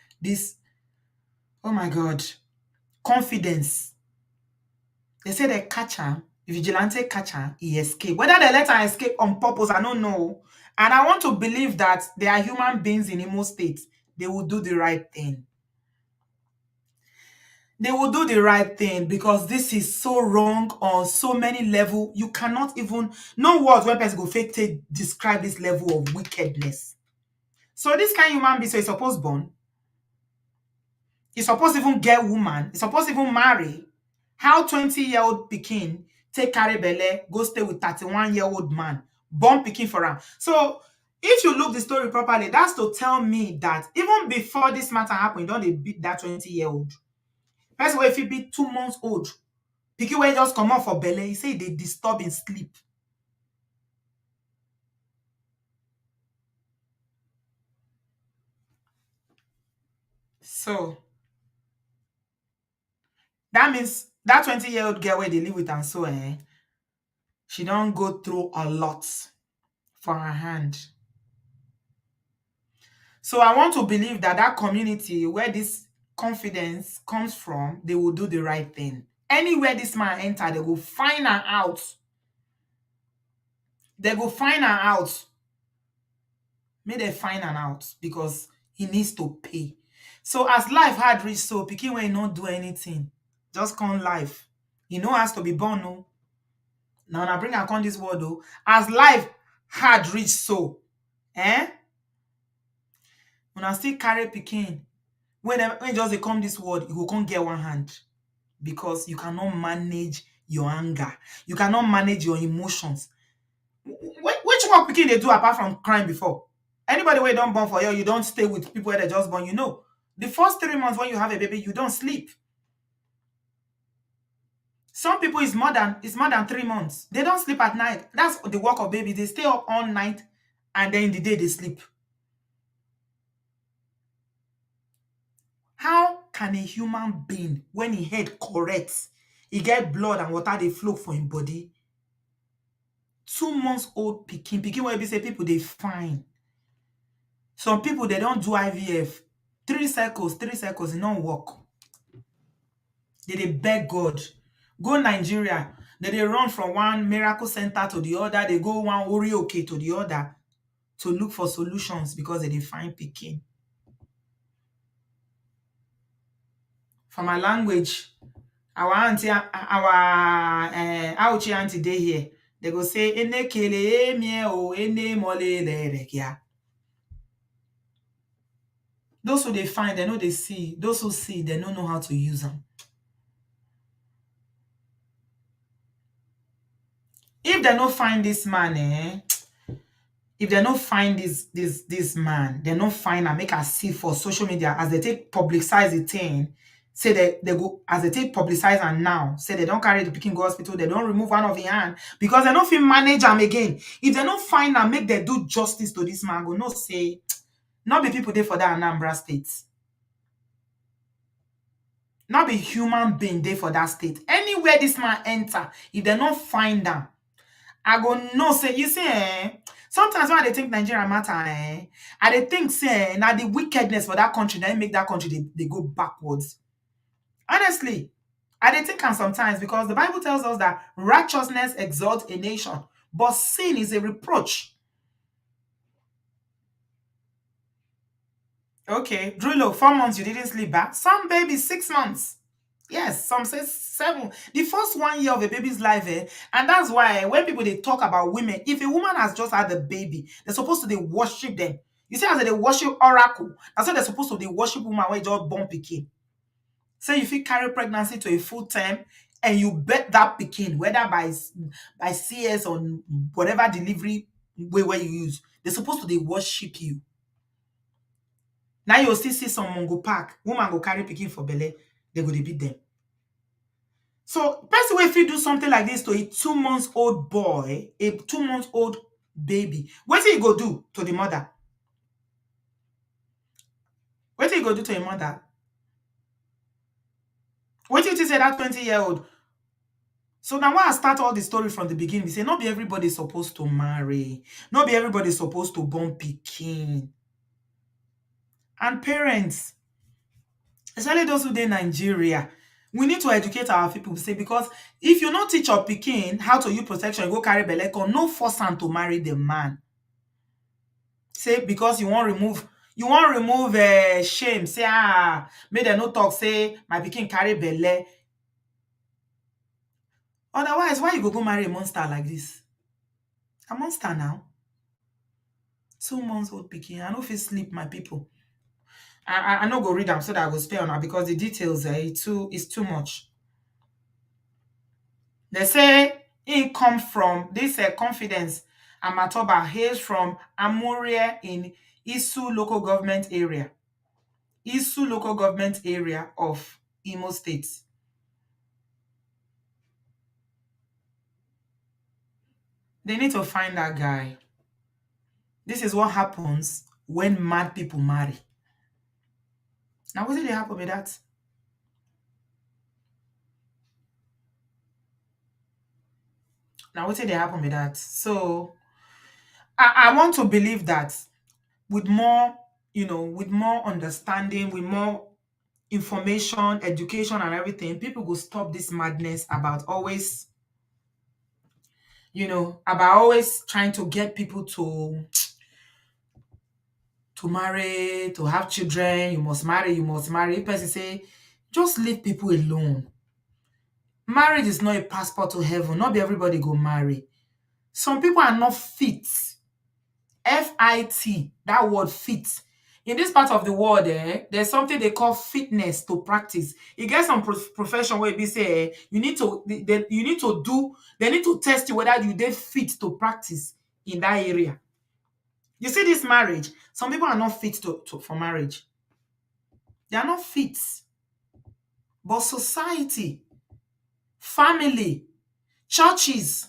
oh my god, confidence. They say they catch him, the vigilante catch him, he escape. Whether they let him escape on purpose, I don't know. And I want to believe that they are human beings in Imo State. They will do the right thing. They will do the right thing because this is so wrong on so many levels. You cannot even no words when person go fake take describe this level of wickedness. So this kind of human being, so he's supposed born. He's supposed to even get woman. He's supposed to even marry. How 20-year-old pikin take carry belle, go stay with 31-year-old man, born pikin for him. So if you look the story properly, that's to tell me that even before this matter happened, don't they beat that 20-year-old? Person wey fit be 2 months old, pikin wey just come out for belle, he say they disturb in sleep. So that means that 20-year-old girl where they live with and so she don't go through a lot for her hand. So I want to believe that that community where this confidence comes from, they will do the right thing. Anywhere this man enter, they will find her out. They go find her out. May they find her out because he needs to pay. So as life had reached, so pikin will not do anything. Just come life. He know has to be born, no. Now I bring her this word though. As life had reached, so when I still carry pikin, when just they come this word, you can't get one hand because you cannot manage your anger. You cannot manage your emotions. Which work pikin they do apart from crime before? Anybody where don't born for you don't stay with people where they just born, you know. The first 3 months when you have a baby, you don't sleep. Some people is more than 3 months. They don't sleep at night. That's the work of baby. They stay up all night and then in the day they sleep. How can a human being, when he head correct, he get blood and water they flow for him body? 2 months old pikin wey be say people they fine. Some people they don't do IVF. 3 cycles, it don't work. They beg God. Go Nigeria. They run from one miracle center to the other. They go one Orioke to the other to look for solutions because they find pikin. For my language, our auntie, our Auchi auntie dey here. They go say, "Ene kele emie o ene mole lerekia." Those who they find, they know they see. Those who see, they don't know how to use them. If they don't find this man, if they don't find this man, they don't find and make a see for social media as they take publicize the thing. Say they go as they take publicize and now say they don't carry the pikin go hospital, they don't remove one of the hand because they don't feel manage them again. If they don't find and make they do justice to this man, go no say not be people there for that Anambra state. Not be human being there for that state. Anywhere this man enter, if they don't find them, I go no say you say sometimes when they think Nigeria matter I they think say now the wickedness for that country that make that country they go backwards. Honestly, I they think and sometimes because the Bible tells us that righteousness exalts a nation, but sin is a reproach. Okay, Drulo, 4 months you didn't sleep back. Some babies 6 months. Yes, some say 7. The first 1 year of a baby's life, and that's why when people they talk about women, if a woman has just had a baby, they're supposed to they worship them. You see, as they worship oracle, that's why they're supposed to they worship woman where just born pikin. Say if you carry pregnancy to a full term and you bet that pikin, whether by CS or whatever delivery way where you use, they're supposed to they worship you. Now you'll still see someone go park, woman go carry pikin for belly, they go they beat them. So, person if you do something like this to a 2 months old boy, a 2 months old baby, what you go do to the mother? What you go do to a mother? What you say that 20-year-old? So now when I start all the story from the beginning, we say not be everybody supposed to marry, not be everybody supposed to born pikin. And parents, especially those who in Nigeria, we need to educate our people. Say because if you not teach your pikin how to use protection, you go carry belle, no force am to marry the man. Say because you want remove shame. Say make them no talk. Say my pikin carry belle. Otherwise, why you go marry a monster like this? A monster now. 2 months old pikin. I no fit sleep, my people. I no go read them so that I go stay on her because the details is too much. They say it come from this confidence. Amatoba hails from Amuria in Isu local government area. Isu local government area of Imo State. They need to find that guy. This is what happens when mad people marry. Now, what did they happen with that? Now, what did they happen with that? So, I want to believe that with more, with more understanding, with more information, education, and everything, people will stop this madness about always, about always trying to get people to marry, to have children. You must marry, you must marry. If person say, just leave people alone. Marriage is not a passport to heaven. Not be everybody go marry. Some people are not fit. F-I-T, that word fit. In this part of the world, there's something they call fitness to practice. You get some profession where they say you need to they need to test you whether you dey fit to practice in that area. You see this marriage, some people are not fit for marriage. They are not fit. But society, family, churches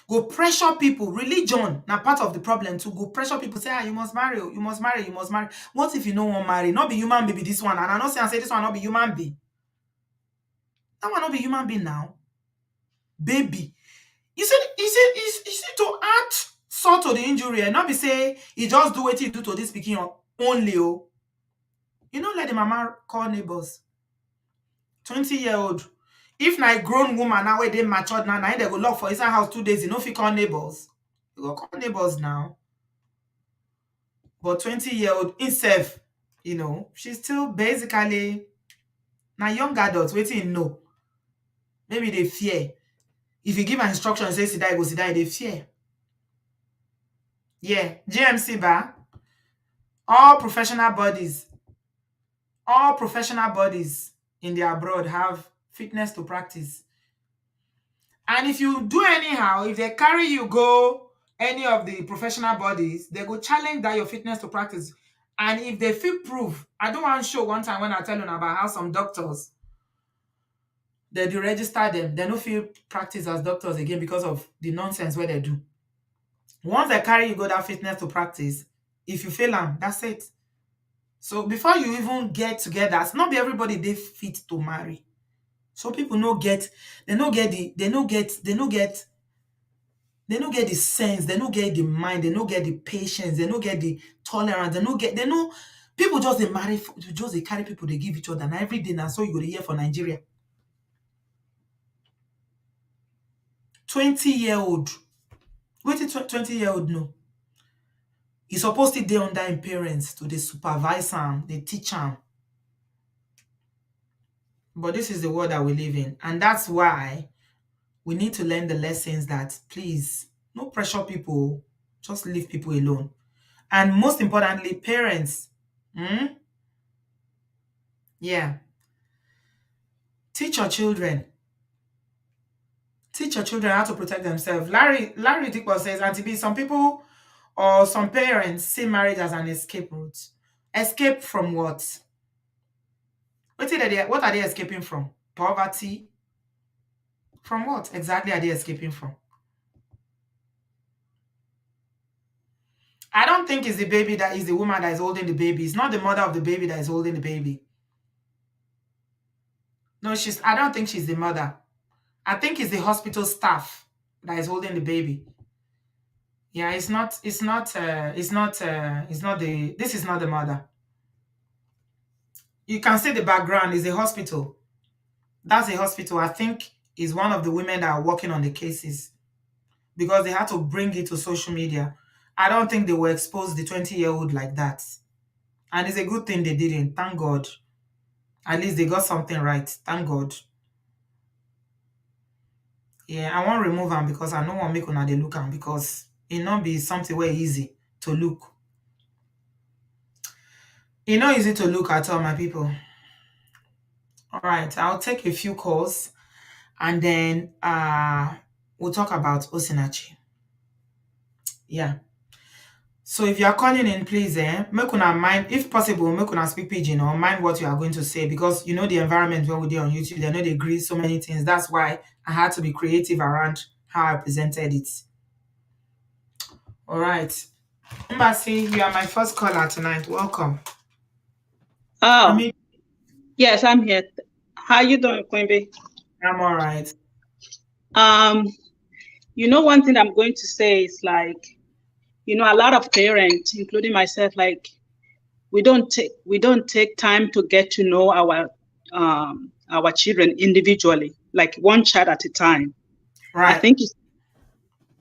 go pressure people. Religion na part of the problem to go pressure people. Say, you must marry, you must marry, you must marry. What if you no want marry? Not be human baby this one. And I not say this one not be human being. That one not be human being now. Baby. You see to add salt to the injury and not be say he just do what he do to this speaking only. Oh. You know, let the mama call neighbors. 20-year-old. If na a grown woman now where they matured now, they go lock for inside house 2 days, you know if you call neighbors. You go call neighbors now. But 20-year-old himself, you know, she's still basically now young adults waiting no. Maybe they fear. If you give an instruction and say sit down, go sit down, they fear. Yeah, GMC bar. All professional bodies in the abroad have fitness to practice. And if you do anyhow, if they carry you go any of the professional bodies, they go challenge that your fitness to practice. And if they feel proof, I don't want to show one time when I tell you about how some doctors, they do register them, they don't feel practice as doctors again because of the nonsense where they do. Once they carry you go that fitness to practice, if you fail them, that's it. So before you even get together, it's not be everybody they fit to marry. So people no get the sense, they no get the sense, they no get the mind, they no get the patience, they no get the tolerance, people just they marry, just they carry people, they give each other, and every day now so you go to hear for Nigeria. 20-year-old. What is 20-year-old no? He's supposed to be under him parents to the supervise him, they teach him. But this is the world that we live in. And that's why we need to learn the lessons that, please, no pressure people, just leave people alone. And most importantly, parents. Yeah. Teach your children. Teach your children how to protect themselves. Larry Dikbo says, Auntie B, some people or some parents see marriage as an escape route. Escape from what? What are they escaping from? Poverty? From what exactly are they escaping from? I don't think it's the baby that is the woman that is holding the baby. It's not the mother of the baby that is holding the baby. No, I don't think she's the mother. I think it's the hospital staff that is holding the baby. Yeah, this is not the mother. You can see the background is a hospital. That's a hospital. I think is one of the women that are working on the cases because they had to bring it to social media. I don't think they will expose the 20-year-old like that. And it's a good thing they didn't. Thank God. At least they got something right. Thank God. Yeah, I won't remove them because I don't want to make una they look am because it not be something very easy to look. It's not easy to look at all, my people. All right, I'll take a few calls and then we'll talk about Osinachi. Yeah. So if you are calling in, please, make una mind, if possible, make una speak pidgin or mind what you are going to say because you know the environment when we did on YouTube, they know they agree so many things. That's why I had to be creative around how I presented it. All right. Embassy, you are my first caller tonight. Welcome. Oh, yes, I'm here. How you doing, Queen B? I'm all right. You know, one thing I'm going to say is like, you know, a lot of parents, including myself, like we don't take time to get to know our children individually, like one child at a time. Right. I think.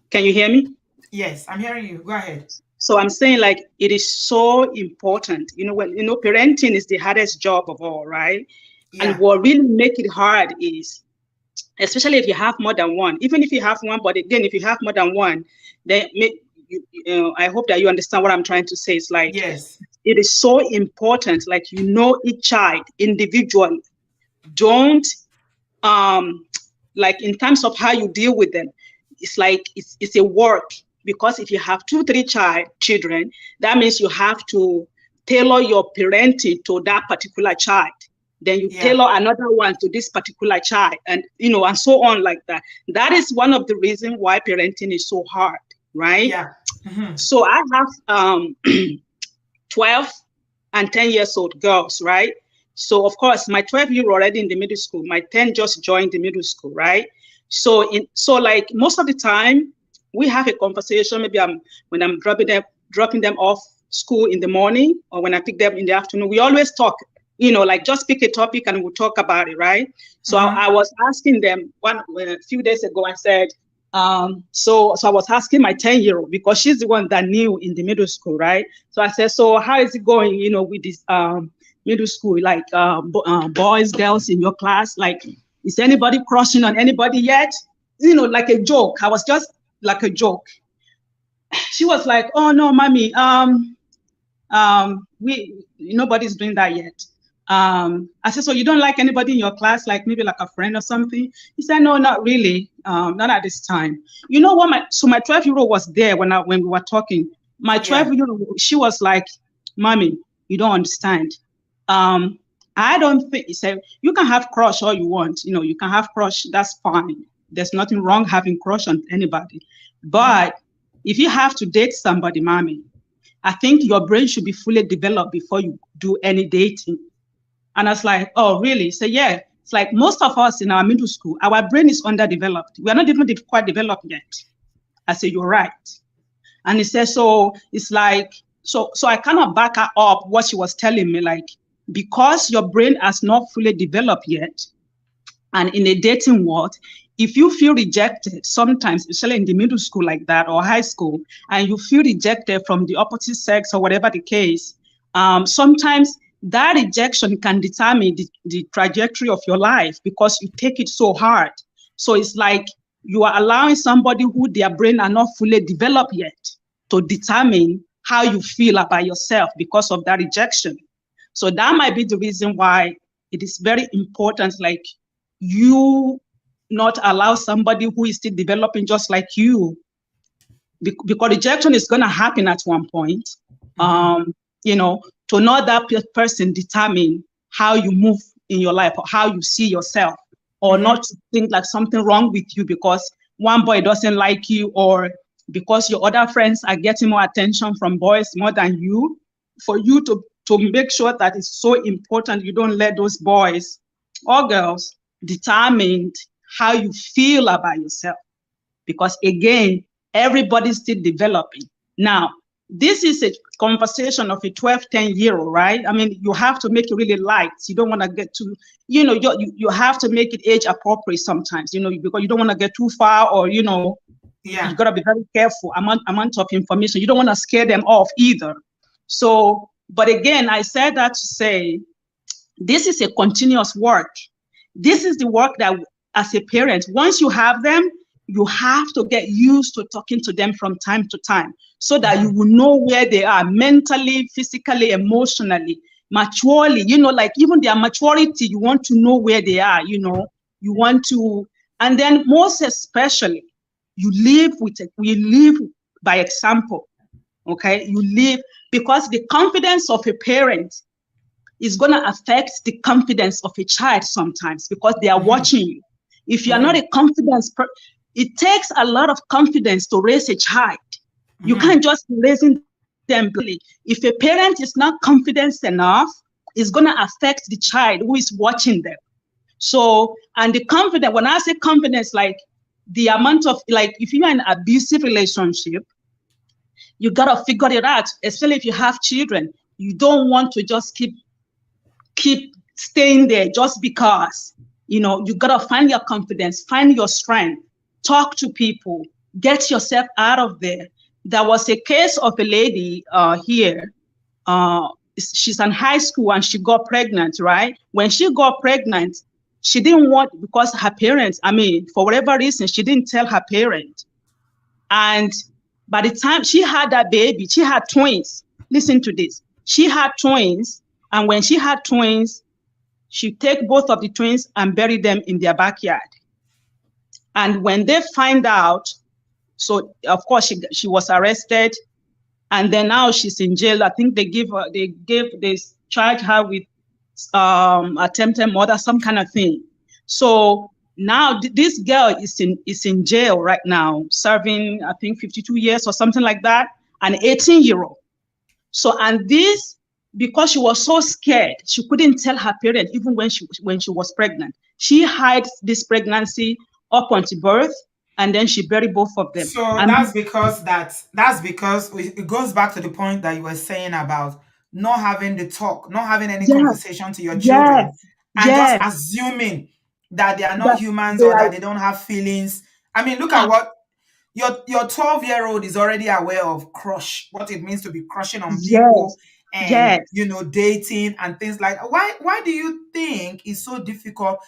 Can you hear me? Yes, I'm hearing you. Go ahead. So I'm saying like it is so important. You know, parenting is the hardest job of all, right? Yeah. And what really make it hard is, especially if you have more than one, even if you have one, but again, if you have more than one, then I hope that you understand what I'm trying to say. It's like, yes, it is so important, like, you know, each child individually. Don't, like in terms of how you deal with them, it's like, it's a work, because if you have 2-3 children, that means you have to tailor your parenting to that particular child. Then you tailor another one to this particular child, and and so on like that. That is one of the reasons why parenting is so hard, right? Yeah. Mm-hmm. So I have 12 and 10 years old girls, right? So of course my 12-year-old already in the middle school, my 10 just joined the middle school, right? So like most of the time we have a conversation. Maybe when I'm dropping them off school in the morning, or when I pick them in the afternoon, we always talk, like just pick a topic and we'll talk about it, right? So I was asking them a few days ago. I said, so I was asking my 10-year-old, because she's the one that knew in the middle school, right? So I said, so how is it going, with this middle school, like boys, girls in your class? Like, is anybody crushing on anybody yet? Like a joke. I was just like a joke. She was like, oh no, mommy, nobody's doing that yet. I said, so you don't like anybody in your class, like maybe like a friend or something? He said, no, not really, not at this time. You know what? My 12-year-old was there when we were talking. My 12-year-old, she was like, mommy, you don't understand. I don't think, he said, you can have crush all you want. You can have crush, that's fine. There's nothing wrong having crush on anybody. But if you have to date somebody, mommy, I think your brain should be fully developed before you do any dating. And I was like, oh, really? So yeah, it's like most of us in our middle school, our brain is underdeveloped. We are not even quite developed yet. I said, you're right. And he said, so it's like, so I cannot back her up what she was telling me, like, because your brain has not fully developed yet. And in a dating world, if you feel rejected, sometimes, especially in the middle school like that or high school, and you feel rejected from the opposite sex or whatever the case, sometimes that rejection can determine the trajectory of your life, because you take it so hard. So it's like you are allowing somebody who their brain are not fully developed yet to determine how you feel about yourself because of that rejection. So that might be the reason why it is very important, like, you not allow somebody who is still developing just like you, because rejection is going to happen at one point. To not that person determine how you move in your life or how you see yourself, or not to think like something wrong with you because one boy doesn't like you, or because your other friends are getting more attention from boys more than you. For you to make sure that it's so important you don't let those boys or girls determine how you feel about yourself, because again, everybody's still developing. Now, this is a conversation of a 12, 10-year-old, right? I mean, you have to make it really light. You don't want to get too, you have to make it age appropriate sometimes, because you don't want to get too far, or, you got to be very careful amount of information. You don't want to scare them off either. So, but again, I said that to say, this is a continuous work. This is the work that as a parent, once you have them, you have to get used to talking to them from time to time, so that you will know where they are mentally, physically, emotionally, maturely, like even their maturity, you want to know where they are, you want to, and then most especially, we live by example, okay? You live, because the confidence of a parent is going to affect the confidence of a child sometimes, because they are watching you. If you are not a confidence it takes a lot of confidence to raise a child. You can't just be raising them. If a parent is not confident enough, it's going to affect the child who is watching them. So, and the confidence, when I say confidence, like the amount of, like, if you're in an abusive relationship, you got to figure it out, especially if you have children. You don't want to just keep staying there just because, you got to find your confidence, find your strength, talk to people, get yourself out of there. There was a case of a lady here. She's in high school and she got pregnant, right? When she got pregnant, she didn't want, because her parents, for whatever reason, she didn't tell her parent. And by the time she had that baby, she had twins. Listen to this. She had twins. And when she had twins, she take both of the twins and bury them in their backyard. And when they find out, so of course she was arrested, and then now she's in jail. I think they charged her with attempted murder, some kind of thing. So now this girl is in jail right now, serving I think 52 years or something like that, an 18-year-old. So, and this, because she was so scared, she couldn't tell her parents even when she was pregnant. She hides this pregnancy up until birth, and then she buried both of them. So And that's because it goes back to the point that you were saying about not having the talk, not having any yes, conversation to your children, yes, and just yes, assuming that they are not that humans they or are. that they don't have feelings. I mean, look at what your 12-year-old is already aware of crush, what it means to be crushing on people Yes, and yes. dating and things like that. Why do you think it's so difficult?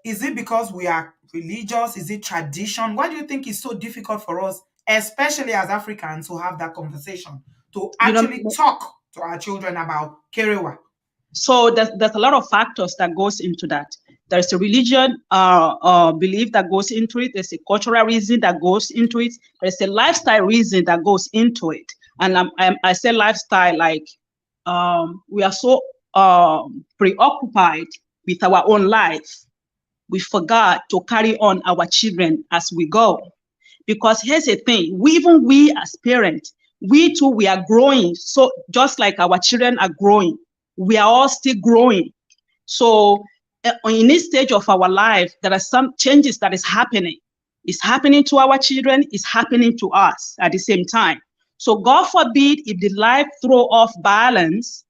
Is it because we are religious? Is it tradition? Why do you think it's so difficult for us, especially as Africans, to have that conversation, to You know, actually talk to our children about Kerewa? so there's a lot of factors that goes into that. There's a religion belief that goes into it. There's a cultural reason that goes into it. There's a lifestyle reason that goes into it. And I say lifestyle like we are so preoccupied with our own life, we forgot to carry on our children as we go. Because here's the thing, we as parents, we too, we are growing. So just like our children are growing, we are all still growing. So in this stage of our life, there are some changes that is happening. It's happening to our children, it's happening to us at the same time. So God forbid if the life throw off balance,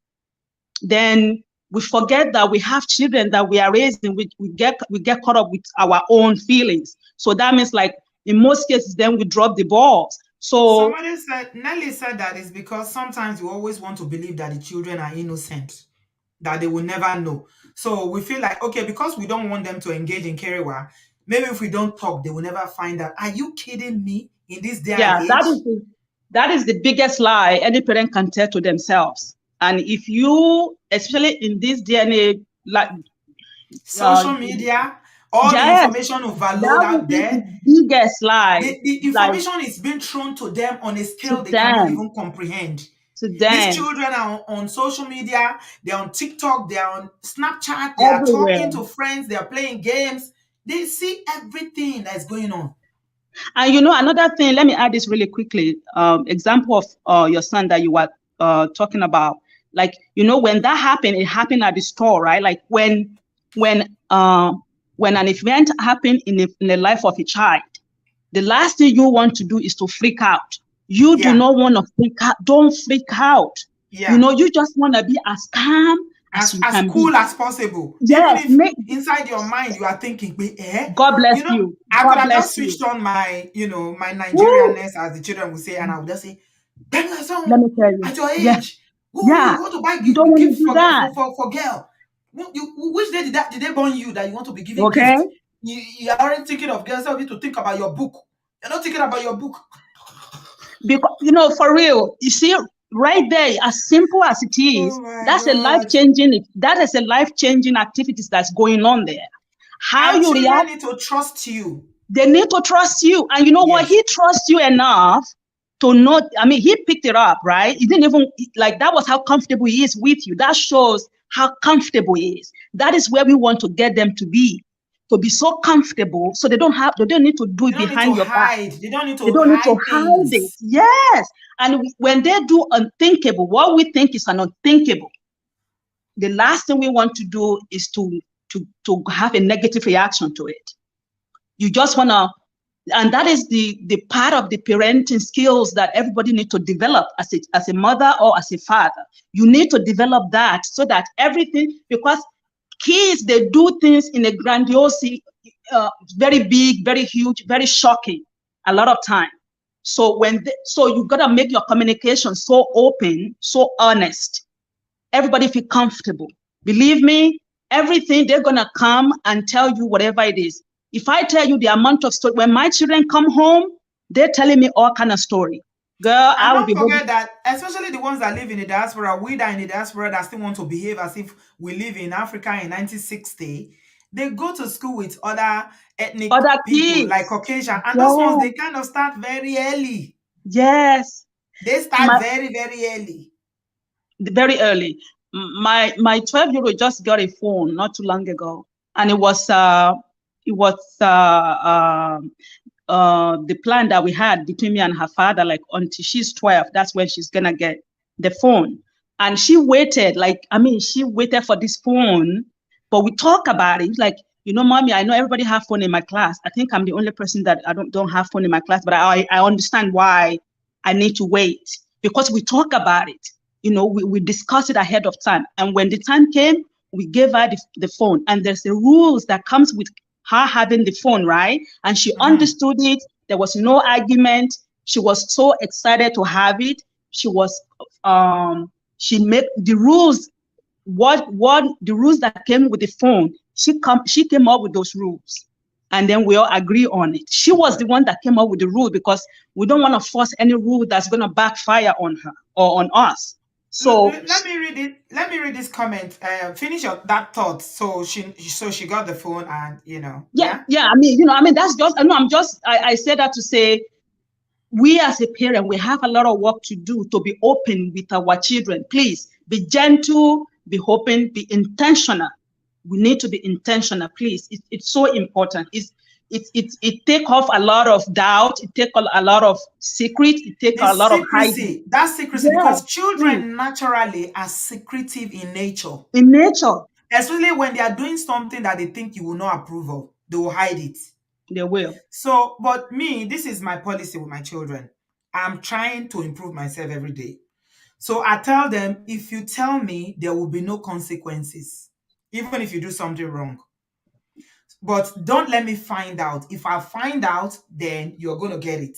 then we forget that we have children that we are raising. We get caught up with our own feelings. So that means like in most cases, then we drop the balls. So Nelly said that is because sometimes we always want to believe that the children are innocent, that they will never know. So we feel like, okay, because we don't want them to engage in Kerewa, maybe if we don't talk, they will never find out. Are you kidding me in this day and yeah, age? that is the biggest lie any parent can tell to themselves. And if you, especially in this day and age, like uh, Social media, all the yes, information overload that would out be there, the biggest lie. the Like information is being thrown to them on a to scale they cannot them, even comprehend. to These them, children are on social media, they're on TikTok, they're on Snapchat, they are talking everywhere. to friends, they are playing games. They see everything that's going on. And another thing, let me add this really quickly. Example of your son that you were talking about. Like, when that happened, it happened at the store, right? Like when an event happened in the life of a child, the last thing you want to do is to freak out. You do Yeah, not want to freak out. Don't freak out. yeah. You just want to be as calm as you As can be. cool as possible. Even Yes, if inside your mind you are thinking, God bless you. I could God have bless just you. switched on my, my Woo! Nigerianness, as the children would say, and I would just say, "Bang your Let song me tell you. at your Yeah, age. Who yeah. you want to buy You don't want to gift do that. for girl? Which day did they born you that you want to be giving Okay? gift? You are already thinking of girls. You need to think about your book. You're not thinking about your book. Because, for real, you see, right there, as simple as it is, Oh my that's a God. life-changing activities that's going on there. How And you children react, need to trust you. they need to trust you. And you know what? Yes. He trusts you enough to not, I mean, he picked it up, right? He didn't even, like, that was how comfortable he is with you. That shows how comfortable he is. That is where we want to get them to be so comfortable so they don't need to do They it don't need to behind your back. hide. They don't need They to don't need to hide hide it. things. Yes. And when they do unthinkable, what we think is an unthinkable, the last thing we want to do is to have a negative reaction to it. You just want to, and that is the part of the parenting skills that everybody needs to develop as a mother or as a father. You need to develop that so that everything, because kids, they do things in a grandiose, very big, very huge, very shocking a lot of time. So so you gotta make your communication so open, so honest. Everybody feel comfortable. Believe me, everything they're gonna come and tell you whatever it is. If I tell you the amount of story, when my children come home, they're telling me all kind of story. Girl, And I will don't be holding. forget that, especially the ones that live in the diaspora, we that in the diaspora that still want to behave as if we live in Africa in 1960, they go to school with other ethnic Other people like kids. Caucasian. And those ones, Yeah. they kind of start very early. Yes. They start My very, very early. very early. My 12-year-old just got a phone not too long ago, and it was the plan that we had between me and her father, like until she's 12, that's when she's gonna get the phone. And she waited, she waited for this phone, but we talk about it. Like, mommy, I know everybody have phone in my class. I think I'm the only person that I don't have phone in my class, but I understand why I need to wait, because we talk about it. We discuss it ahead of time. And when the time came, we gave her the phone. And there's the rules that comes with her having the phone, right? And she understood it. There was no argument. She was so excited to have it. She made the rules, what the rules that came with the phone. She came up with those rules. And then we all agree on it. She was the one that came up with the rule, because we don't want to force any rule that's going to backfire on her or on us. So Let me read it. Let me read this comment. Finish that thought. So she got the phone, and yeah. that's just, no, I said that to say, we as a parent, we have a lot of work to do to be open with our children. Please be gentle, be open, be intentional. We need to be intentional, please. It's so important. It take off a lot of doubt. It take a lot of secret. It take The a lot of hiding. secrecy, that secrecy, Yeah, because please. children naturally are secretive in nature. In nature, Especially when they are doing something that they think you will not approve of, they will hide it. they will. So, but me, this is my policy with my children. I'm trying to improve myself every day. So I tell them, if you tell me, there will be no consequences, even if you do something wrong. But don't let me find out. If I find out, then you're going to get it.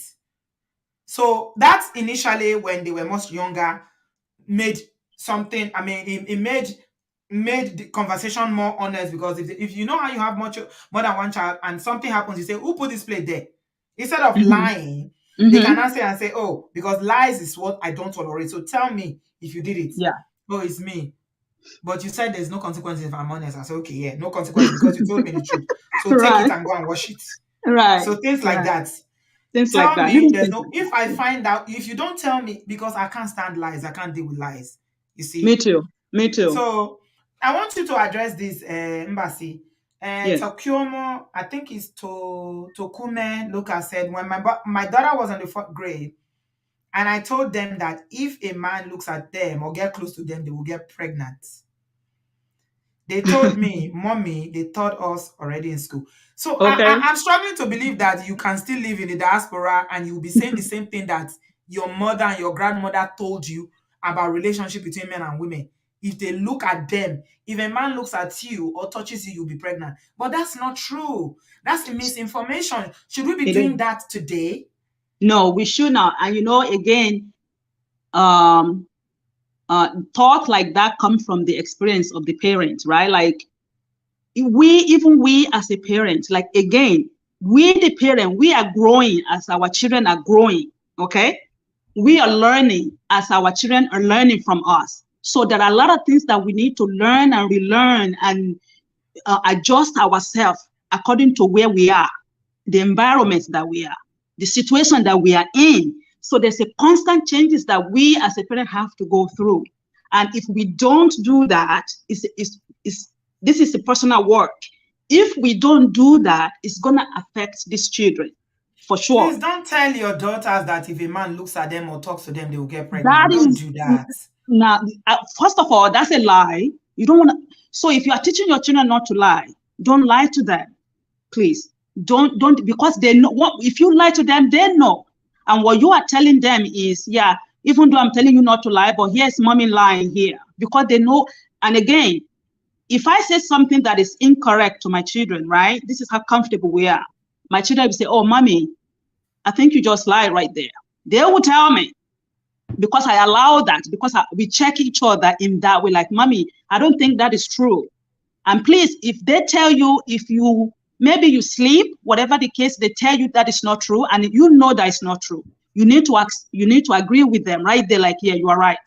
So that's initially when they were much younger, made something. I mean, it made the conversation more honest, because if you know how you have more than one child and something happens, you say, "Who put this plate there?" Instead of Mm-hmm. lying, they can Mm-hmm. answer and say, "Oh, because lies is what I don't tolerate. So tell me if you did it." Yeah. "Oh, it's me. But you said there's no consequences if I'm honest." I said, "Okay, yeah, no consequences because you told me the truth. So take it Right. and go and wash it." Right. So things like Right. that. Things like Tell that. me Little there's things no, like if that. I Yeah. find out, if you don't tell me, because I can't stand lies, I can't deal with lies. You Me see? too. Me too. So I want you to address this, embassy. Yes. Tokyomo, I think it's Tokume Lucas said, when my daughter was in the fourth grade, and I told them that if a man looks at them or get close to them, they will get pregnant. They told me, "Mommy, they taught us already in school." So Okay. I'm struggling to believe that you can still live in the diaspora and you'll be saying the same thing that your mother and your grandmother told you about relationship between men and women. If they look at them, if a man looks at you or touches you, you'll be pregnant. But that's not true. That's a misinformation. Should we be It is. doing that today? No, we should not. And again, um, thought like that comes from the experience of the parents, right? Like even we as a parent, like again, we the parent, we are growing as our children are growing. Okay, we are learning as our children are learning from us. So there are a lot of things that we need to learn and relearn and adjust ourselves according to where we are, the environment that we are, the situation that we are in. So there's a constant changes that we as a parent have to go through. And if we don't do that, this is a personal work. If we don't do that, it's going to affect these children for sure. Please don't tell your daughters that if a man looks at them or talks to them, they will get That pregnant. Don't is do that. now, first of all, that's a lie. You don't want to. So if you are teaching your children not to lie, don't lie to them, please. Don't because they know what. If you lie to them, they know. And what you are telling them is, yeah, even though I'm telling you not to lie, but here's mommy lying here, because they know. And again, if I say something that is incorrect to my children, right? This is how comfortable we are. My children will say, "Oh, mommy, I think you just lied right there." They will tell me, because I allow that, because we check each other in that way. Like, "Mommy, I don't think that is true." And please, if they tell you, if you maybe you sleep, whatever the case, they tell you that is not true, and you know that is not true, you need to agree with them right there. Like, yeah, you are right.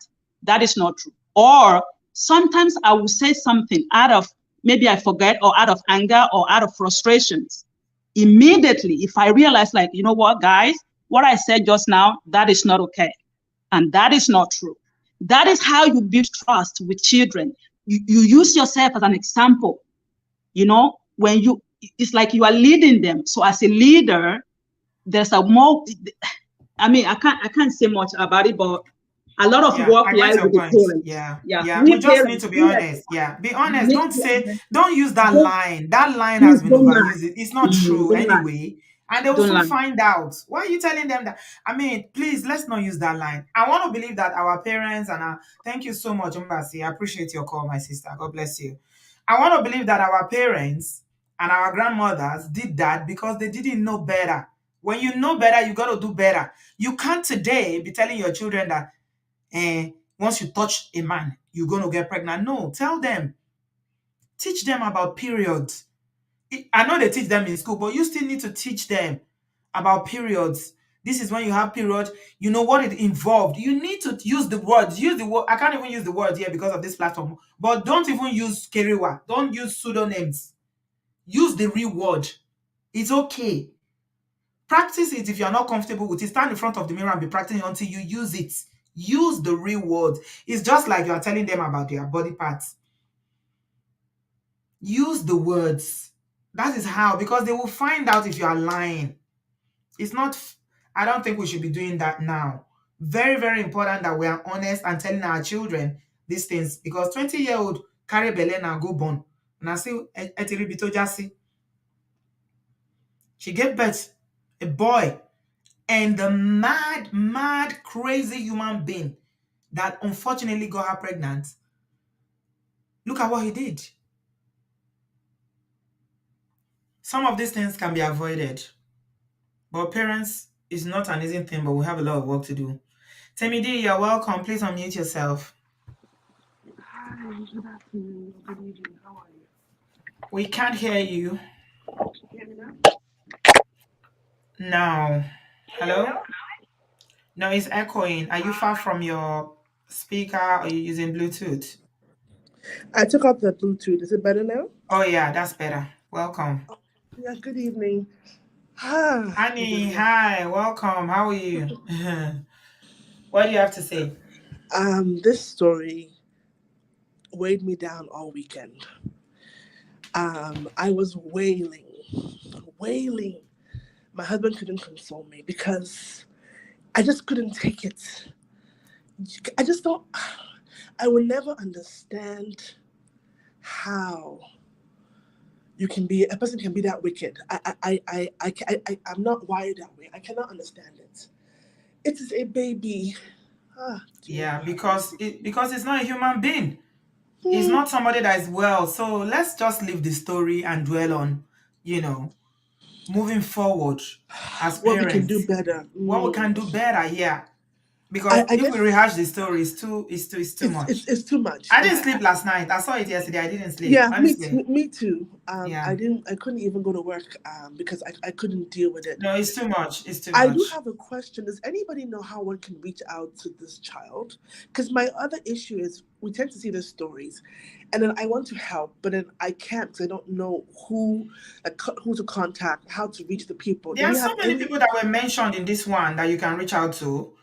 That is not true. Or sometimes I will say something out of maybe I forget, or out of anger, or out of frustrations. Immediately, if I realize, like, you know what, guys, what I said just now, that is not okay. And that is not true. That is how you build trust with children. You use yourself as an example. When it's like you are leading them. So as a leader, there's a more, I can't say much about it, but a lot of Yeah, work I get lies your with the point. parents. Yeah, Yeah, yeah. We we just need to parents, be honest. Yeah, be honest. need to Don't be say, honest. don't use that Don't, line. That line has please been don't lie. overused. It's not true Don't lie. anyway. And they will Don't soon lie. find out. Why are you telling them that? I mean, please, let's not use that line. I want to believe that our parents and our, thank you so much, Mbasi. I appreciate your call, my sister. God bless you. I want to believe that our parents and our grandmothers did that because they didn't know better. When you know better, you got to do better. You can't today be telling your children that once you touch a man, you're going to get pregnant. No, tell them. Teach them about periods. I know they teach them in school, but you still need to teach them about periods. This is when you have period. You know what it involved. You need to use the words. Use the word. I can't even use the word here because of this platform. But don't even use keriwa. Don't use pseudonyms. Use the real word. It's okay. Practice it if you're not comfortable with it. Stand in front of the mirror and be practicing until you use it. Use the real word. It's just like you're telling them about their body parts. Use the words. That is how, because they will find out if you are lying. It's not, I don't think we should be doing that now. Very, very important that we are honest and telling our children these things, because 20-year-old carry belle and go born. And I see, she gave birth, a boy, and the mad, mad, crazy human being that unfortunately got her pregnant. Look at what he did. Some of these things can be avoided. But parents is not an easy thing, but we have a lot of work to do. Temidi, you're welcome. Please unmute yourself. Hi, good afternoon, good evening. How are you? We can't hear you. Can you hear me now? No. Can you hear me Hello? now? No, it's echoing. Are you far from your speaker or are you using Bluetooth? I took off the Bluetooth. Is it better now? Oh, yeah, that's better. Welcome. Yeah, good evening. Ah, Annie, hi. Welcome. How are you? What do you have to say? this story weighed me down all weekend. I was wailing, wailing. My husband couldn't console me because I just couldn't take it. I just don't, I will never understand how a person can be that wicked. I'm not wired that way. I cannot understand it. It is a baby. Ah, Yeah, Jehovah, have because mercy. it's not a human being. It's Hmm. not somebody that is well. So let's just leave the story and dwell on, you know, moving forward as What we can do parents, better. what we can do better, yeah. Because I if we guess rehash the story, it's too much. it's too much. I didn't sleep last night. I saw it yesterday. I didn't sleep. Yeah, Honestly. me too. Yeah. I couldn't even go to work because I couldn't deal with it. No, it's too much. It's too I do much. have a question. Does anybody know how one can reach out to this child? Because my other issue is we tend to see the stories, and then I want to help, but then I can't because I don't know who to contact, how to reach the people. Do There are we so have many any? people that were mentioned in this one that you can reach out to.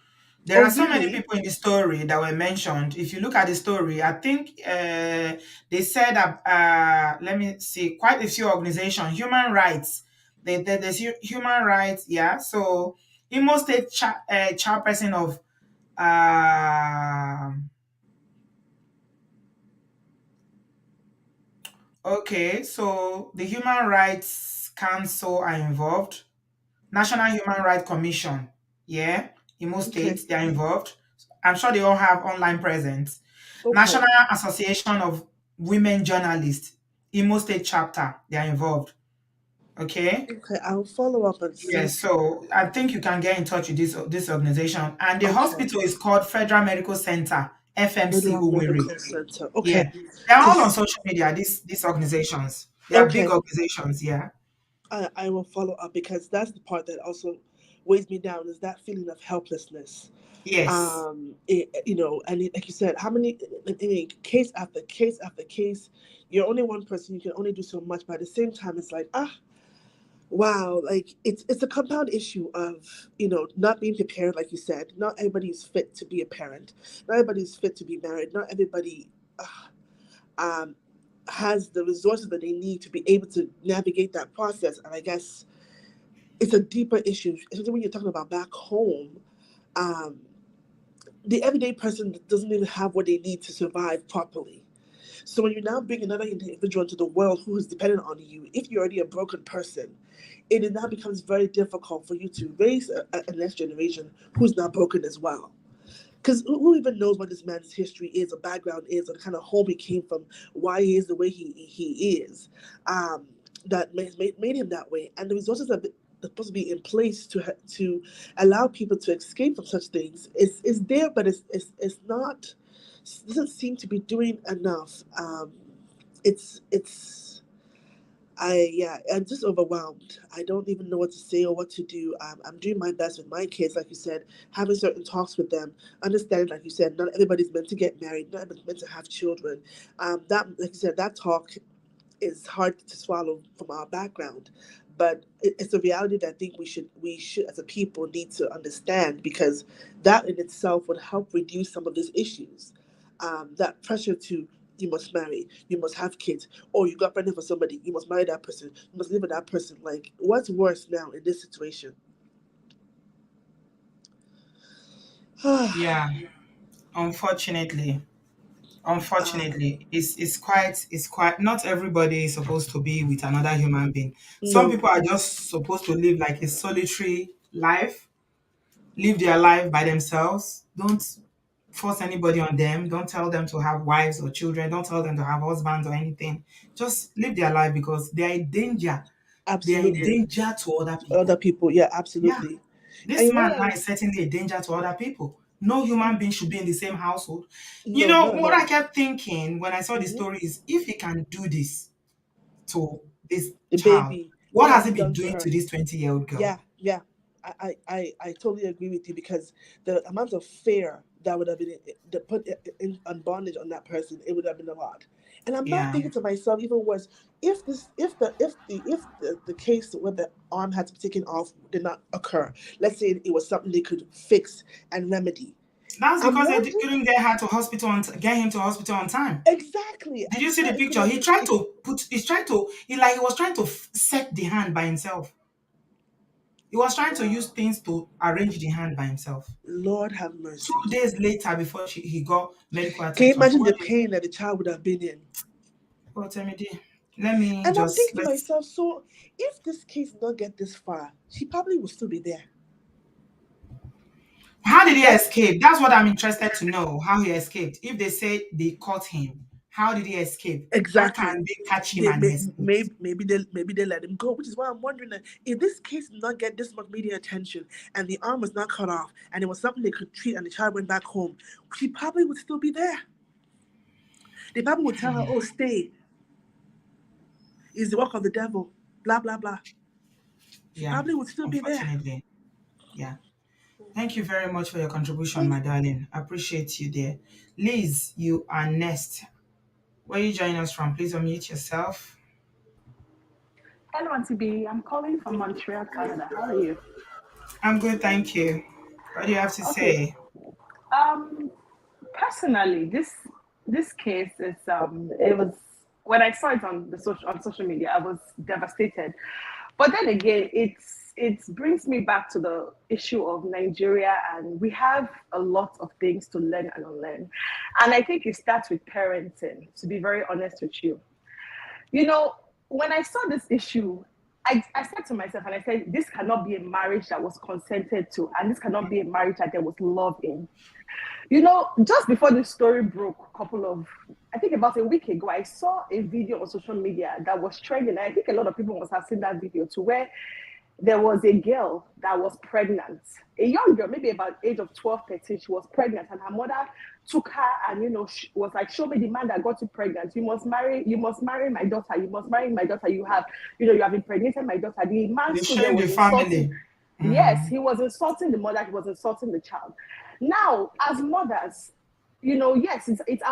There Oh, are so many really? people in the story that were mentioned. If you look at the story, I think they said that, let me see, quite a few organizations, human rights, there's human rights, yeah. So, Imo State chairperson of, okay, so the Human Rights Council are involved. National Human Rights Commission, yeah, in most Okay. states, they are involved. I'm sure they all have online presence. Okay. National Association of Women Journalists, Imo State chapter, they are involved. Okay. Okay. I'll follow up and see. Yes, so I think you can get in touch with this organization. And the Okay. hospital is called Federal Medical Center, FMC Federal Umiri. Medical Center. Yeah. Okay. They're all on Because social media, these organizations. They are big okay, organizations, yeah. I will follow up because that's the part that also weighs me down is that feeling of helplessness. Yes. Like you said, how many case after case after case, you're only one person. You can only do so much. But at the same time, it's like wow, like it's a compound issue of, not being prepared, like you said. Not everybody's fit to be a parent. Not everybody's fit to be married. Not everybody um, has the resources that they need to be able to navigate that process. And I guess it's a deeper issue, especially when you're talking about back home. Um, the everyday person doesn't even have what they need to survive properly. So when you now bring another individual into the world who is dependent on you, if you're already a broken person, it now becomes very difficult for you to raise a next generation who's not broken as well. Because who even knows what this man's history is, or background is, or the kind of home he came from, why he is the way he is, that made him that way. And the resources are supposed to be in place to allow people to escape from such things is there, but it's not, doesn't seem to be doing enough. It's I'm just overwhelmed. I don't even know what to say or what to do. I'm doing my best with my kids, like you said, having certain talks with them, understanding, like you said, not everybody's meant to get married, not everybody's meant to have children. That, like you said, that talk is hard to swallow from our background, but it's a reality that I think we should as a people need to understand, because that in itself would help reduce some of these issues. That pressure to, you must marry, you must have kids, or you got pregnant for somebody, you must marry that person, you must live with that person. Like, what's worse now in this situation? Yeah, unfortunately. Unfortunately, it's quite not everybody is supposed to be with another human being. Some No, people are just supposed to live like a solitary life, live their life by themselves. Don't force anybody on them. Don't tell them to have wives or children. Don't tell them to have husbands or anything. Just live their life because they are a danger. They are a absolutely. danger to other Other people. people, yeah, Yeah. absolutely. And This you know man what now else? is certainly a danger to other people. No human being should be in the same household. You No, know, not at what I all. kept thinking when I saw the Hmm. story is if he can do this to this The child, baby, what what has has he he been done to doing to her? this 20-year-old girl? Yeah, yeah. I totally agree with you, because the amount of fear that would have been put on bondage on that person, it would have been a lot. And I'm not Yeah. thinking to myself, even worse, if the case where the arm had to be taken off did not occur, let's say it was something they could fix and remedy. That's I'm because they wondering, couldn't get her to hospital get him to hospital on time. exactly. Did I'm you see sure the it could picture? have He been. tried to put, he's trying to, he was trying to set the hand by himself. He was trying to use Wow. things to arrange the hand by himself. Lord have Two mercy. days later, before he got medical Can you attention. So imagine what the do you, pain that the child would have been in? well, Temidi, let me And I'm just, thinking to let's, myself, so if this case did not get this far, she probably would still be there. how did he That escape? That's what I'm interested to know, how he escaped. If they say they caught him, how did he escape? How exactly. can they catch him They and he escapes? maybe they let him go, which is why I'm wondering that if this case did not get this much media attention and the arm was not cut off and it was something they could treat and the child went back home, she probably would still be there. They probably would tell her, "Oh, stay. It's the work of the devil." Blah blah blah. She Yeah, probably would still be there. unfortunately. Yeah. Thank you very much for your contribution, Thank my darling. I appreciate you there. Liz, you are next. Where are you joining us from? Please unmute yourself. Hello, Auntie B. I'm calling from Montreal, Canada. How are you? I'm good, thank you. What do you have to Okay. say? Um, Personally, this case is it was when I saw it on social media, I was devastated. But then again, it brings me back to the issue of Nigeria, and we have a lot of things to learn and unlearn. And I think it starts with parenting. To be very honest with you, you know, when I saw this issue, I said to myself, and I said, this cannot be a marriage that was consented to, and this cannot be a marriage that there was love in. You know, just before this story broke, I think about a week ago, I saw a video on social media that was trending. I think a lot of people must have seen that video to where there was a girl that was pregnant, a young girl, maybe about age of 12, 13. She was pregnant, and her mother took her and, was like, show me the man that got you pregnant. You must marry my daughter. You must marry my daughter. You have impregnated my daughter. The man They're stood there, showing the was insulting. family. Yes, Mm, he was insulting the mother, he was insulting the child. Now, as mothers, yes, it's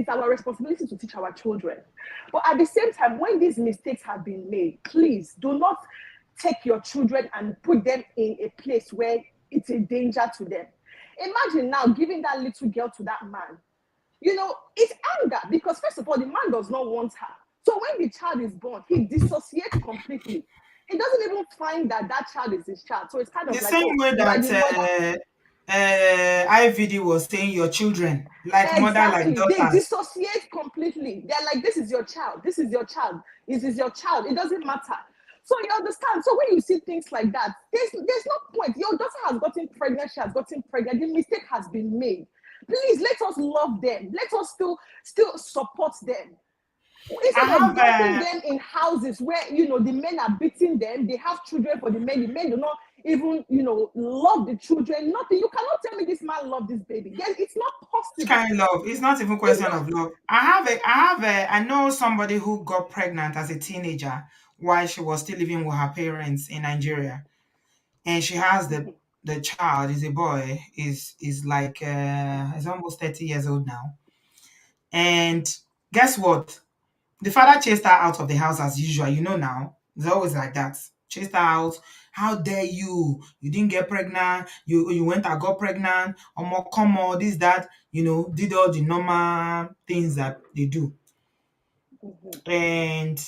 our responsibility to teach our children. But at the same time, when these mistakes have been made, please do not take your children and put them in a place where it's a danger to them. Imagine now giving that little girl to that man. It's anger because, first of all, the man does not want her. So when the child is born, he dissociates completely. He doesn't even find that child is his child. So it's kind The of like, same oh, way you are the mother. that IVD was saying your children, like mother, like Exactly. They daughters. dissociate completely. They're like, this is your child. This is your child. This is your child. It doesn't matter. So you understand. So when you see things like that, there's no point. Your daughter has gotten pregnant. She has gotten pregnant. The mistake has been made. Please let us love them. Let us still support them. I Instead of have dumping them in houses where the men are beating them, they have children for the men do not even love the children. Nothing. You cannot tell me this man loved this baby. Then it's not possible. kind of, it's not even It's question not. of love. I know somebody who got pregnant as a teenager while she was still living with her parents in Nigeria, and she has the child is a boy, is like is almost 30 years old now. And guess what? The father chased her out of the house as usual. Now, it's always like that. Chased her out. How dare you? You didn't get pregnant. You went and got pregnant. More come on, this, that, did all the normal things that they do. And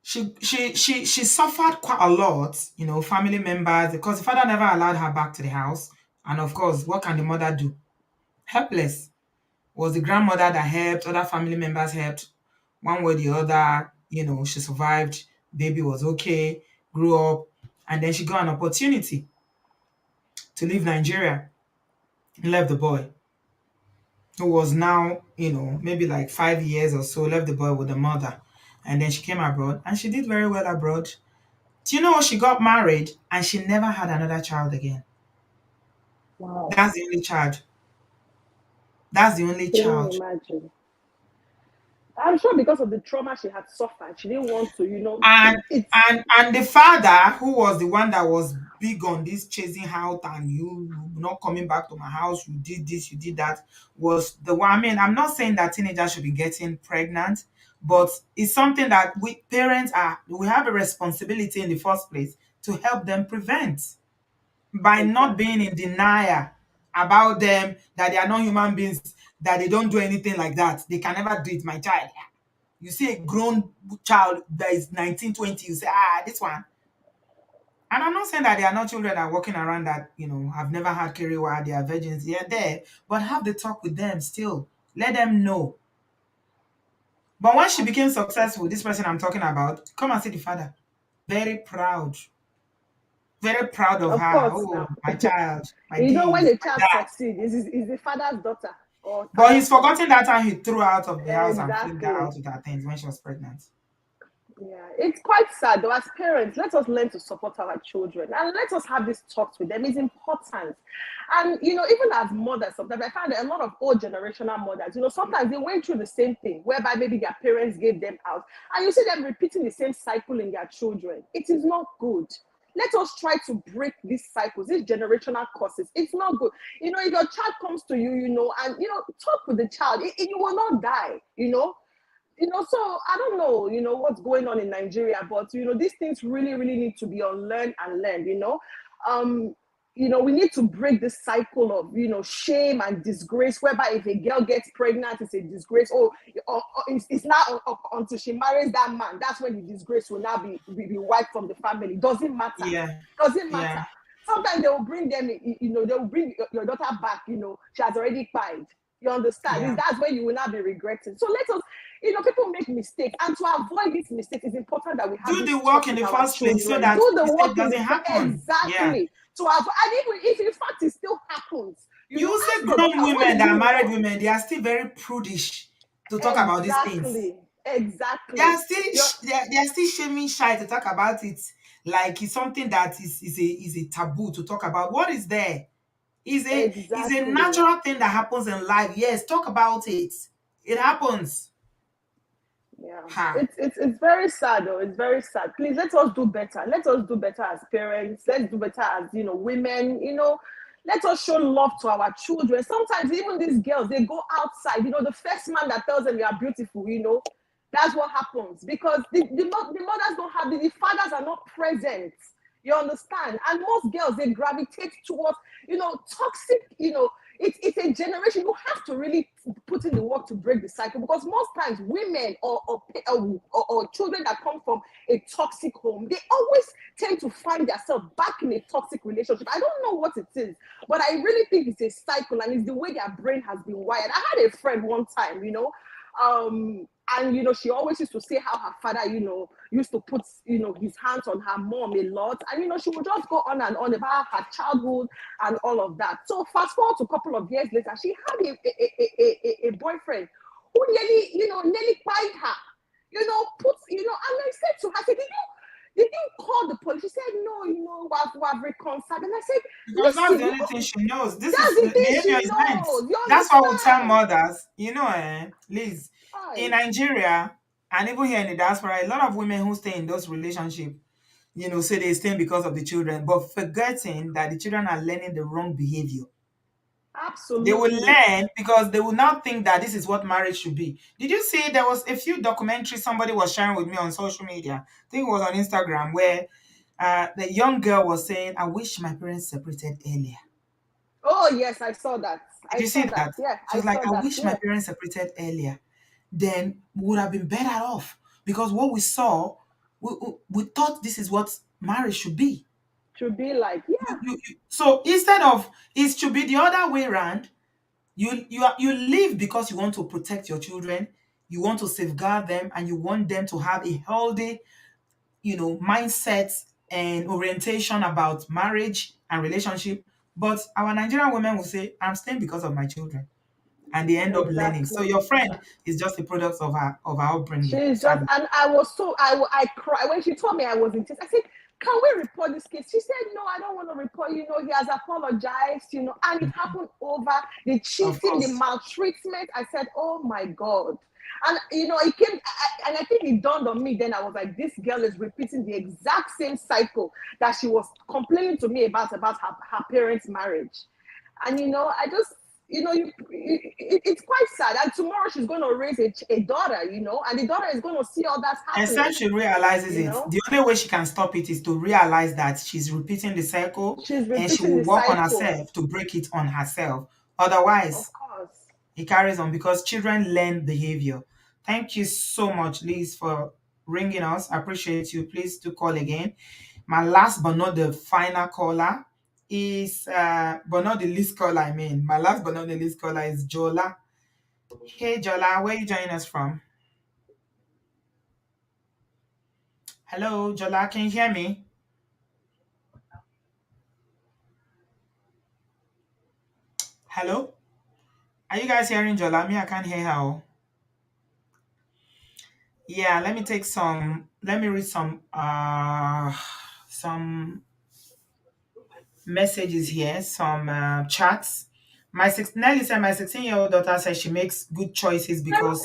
she suffered quite a lot, family members, because the father never allowed her back to the house. And of course, what can the mother do? Helpless. Was the grandmother that helped, other family members helped, one way or the other, she survived, baby was okay, grew up, and then she got an opportunity to leave Nigeria, left the boy, who was now, maybe like 5 years or so, left the boy with the mother. And then she came abroad, and she did very well abroad. Do you know she got married, and she never had another child again? Wow. That's the only child. That's the only Can you child. imagine? I'm sure because of the trauma she had suffered, she didn't want to, and it's and the father, who was the one that was big on this chasing out and you not coming back to my house, you did this, you did that, was the one. I mean, I'm not saying that teenagers should be getting pregnant, but it's something that we have a responsibility in the first place to help them prevent, by not exactly. being in denial about them, that they are not human beings, that they don't do anything like that, they can never do it. My child, you see a grown child that is 19, 20, you say, this one. And I'm not saying that there are not children that are walking around that, have never had Kiriwa, they are virgins, they are there. But have the talk with them still. Let them know. But when she became successful, this person I'm talking about, come and see the father. Very proud. Very proud of Of her. course, Oh, now. my child, my When this, a my child that. succeeds, is the father's daughter or But father's he's son. forgotten that time he threw her out of the house and flipped her Exactly. out with her things when she was pregnant. Yeah, it's quite sad though. As parents, let us learn to support our children and let us have these talks with them. It's important. And even as mothers, sometimes I find that a lot of old generational mothers, sometimes they went through the same thing, whereby maybe their parents gave them out, and you see them repeating the same cycle in their children. It is not good. Let us try to break these cycles, these generational curses. It's not good. If your child comes to you, and talk with the child, you will not die. So I don't know, what's going on in Nigeria, but these things really, really need to be unlearned and learned. Um, we need to break this cycle of shame and disgrace, whereby if a girl gets pregnant, it's a disgrace. Or it's now until she marries that man, that's when the disgrace will now be wiped from the family. Doesn't matter. Yeah. Doesn't matter. Yeah. Sometimes they will bring them, they will bring your daughter back. She has already cried. You understand? Yeah. That's when you will not be regretting. So let us, people make mistakes, and to avoid these mistakes, it's important that we have Do this the talk work in with the our first place so children. that Do the mistake work in doesn't happen. Yeah. exactly to avoid. And even if in fact it still happens, You see ask your daughter, grown what women did that you are married want? women, they are still very prudish to talk about these things. Exactly. They are Exactly. still You're, they are still shaming shy to talk about it, like it's something that is a taboo to talk about. What is there? Is a exactly. natural thing that happens in life. Yes, talk about it. It happens. Yeah, Ha. it's very sad though. It's very sad. Please let us do better. Let us do better as parents. Let's do better as women. Let us show love to our children. Sometimes even these girls, they go outside. The first man that tells them you are beautiful, That's what happens because the mothers don't have the fathers are not present. You understand? And most girls they gravitate towards, toxic, it's a generation. You have to really put in the work to break the cycle because most times women or children that come from a toxic home, they always tend to find themselves back in a toxic relationship. I don't know what it is, but I really think it's a cycle and it's the way their brain has been wired. I had a friend one time, and she always used to say how her father, used to put, his hands on her mom a lot, and she would just go on and on about her childhood and all of that. So fast forward to a couple of years later, she had a boyfriend who nearly fired her, and I said to her, I said, did you call the police? She said, no, we've reconciled. And I said, Because that's the listen, only thing she knows. This that's is the thing behavior she is meant. knows. You That's what we tell understand? mothers. Liz, in Right. Nigeria and even here in the diaspora, a lot of women who stay in those relationships, say they stay because of the children, but forgetting that the children are learning the wrong behavior. They will Absolutely. learn because they will not think that this is what marriage should be. Did you see there was a few documentaries somebody was sharing with me on social media? I think it was on Instagram where the young girl was saying, I wish my parents separated earlier. Oh yes, I saw that. Did I you see saw that. that? Yeah, She I was like, saw I that. wish my Yeah. parents separated earlier. Then we would have been better off because what we saw, we thought this is what marriage should be. Should be like, yeah, So instead of it should be the other way around, you live because you want to protect your children, you want to safeguard them, and you want them to have a healthy, mindset and orientation about marriage and relationship. But our Nigerian women will say, I'm staying because of my children. And they end up learning. So exactly. your friend is just a product of her upbringing, She's just, sadly. and I was so, I cried when she told me I was in tears. I said, can we report this case? She said, no, I don't want to report. He has apologized, and it happened over the Of cheating, the course. maltreatment. I said, oh my God. And, it came, and I think it dawned on me then. I was like, this girl is repeating the exact same cycle that she was complaining to me about her parents' marriage. And I just it's quite sad. And tomorrow she's going to raise a daughter, and the daughter is going to see all that's happening. Except she realizes you it. know The only way she can stop it is to realize that she's repeating the cycle she's and she repeating will the work on cycle. herself to break it on herself. Of Otherwise, course. it carries on because children learn behavior. Thank you so much, Liz, for ringing us. I appreciate you. Please do call again. My last but not the final caller is, but not the least caller, I mean. My last but not the least caller is Jola. Hey, Jola, where are you joining us from? Hello, Jola, can you hear me? Hello? Are you guys hearing Jola? Me, I can't hear her. Oh. Yeah, let me read some messages here, some chats. Nelly said, my 16-year-old daughter says she makes good choices because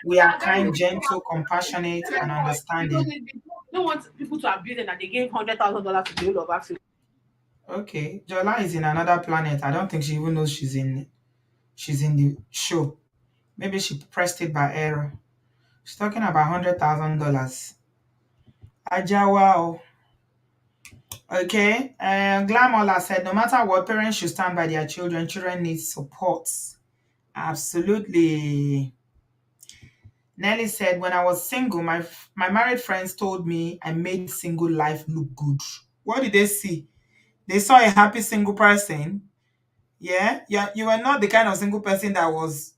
we are kind, gentle, compassionate, and Because understanding. they don't want people to abuse it and they gave $100,000 to the whole of Africa. Okay, Jola is in another planet. I don't think she even knows she's in the show. Maybe she pressed it by error. She's talking about $100,000. Ajawa. Oh. Okay. Glamola said, no matter what, parents should stand by their children. Children need support. Absolutely. Nelly said, when I was single, my married friends told me I made single life look good. What did they see? They saw a happy single person. Yeah. Yeah. You were not the kind of single person that was,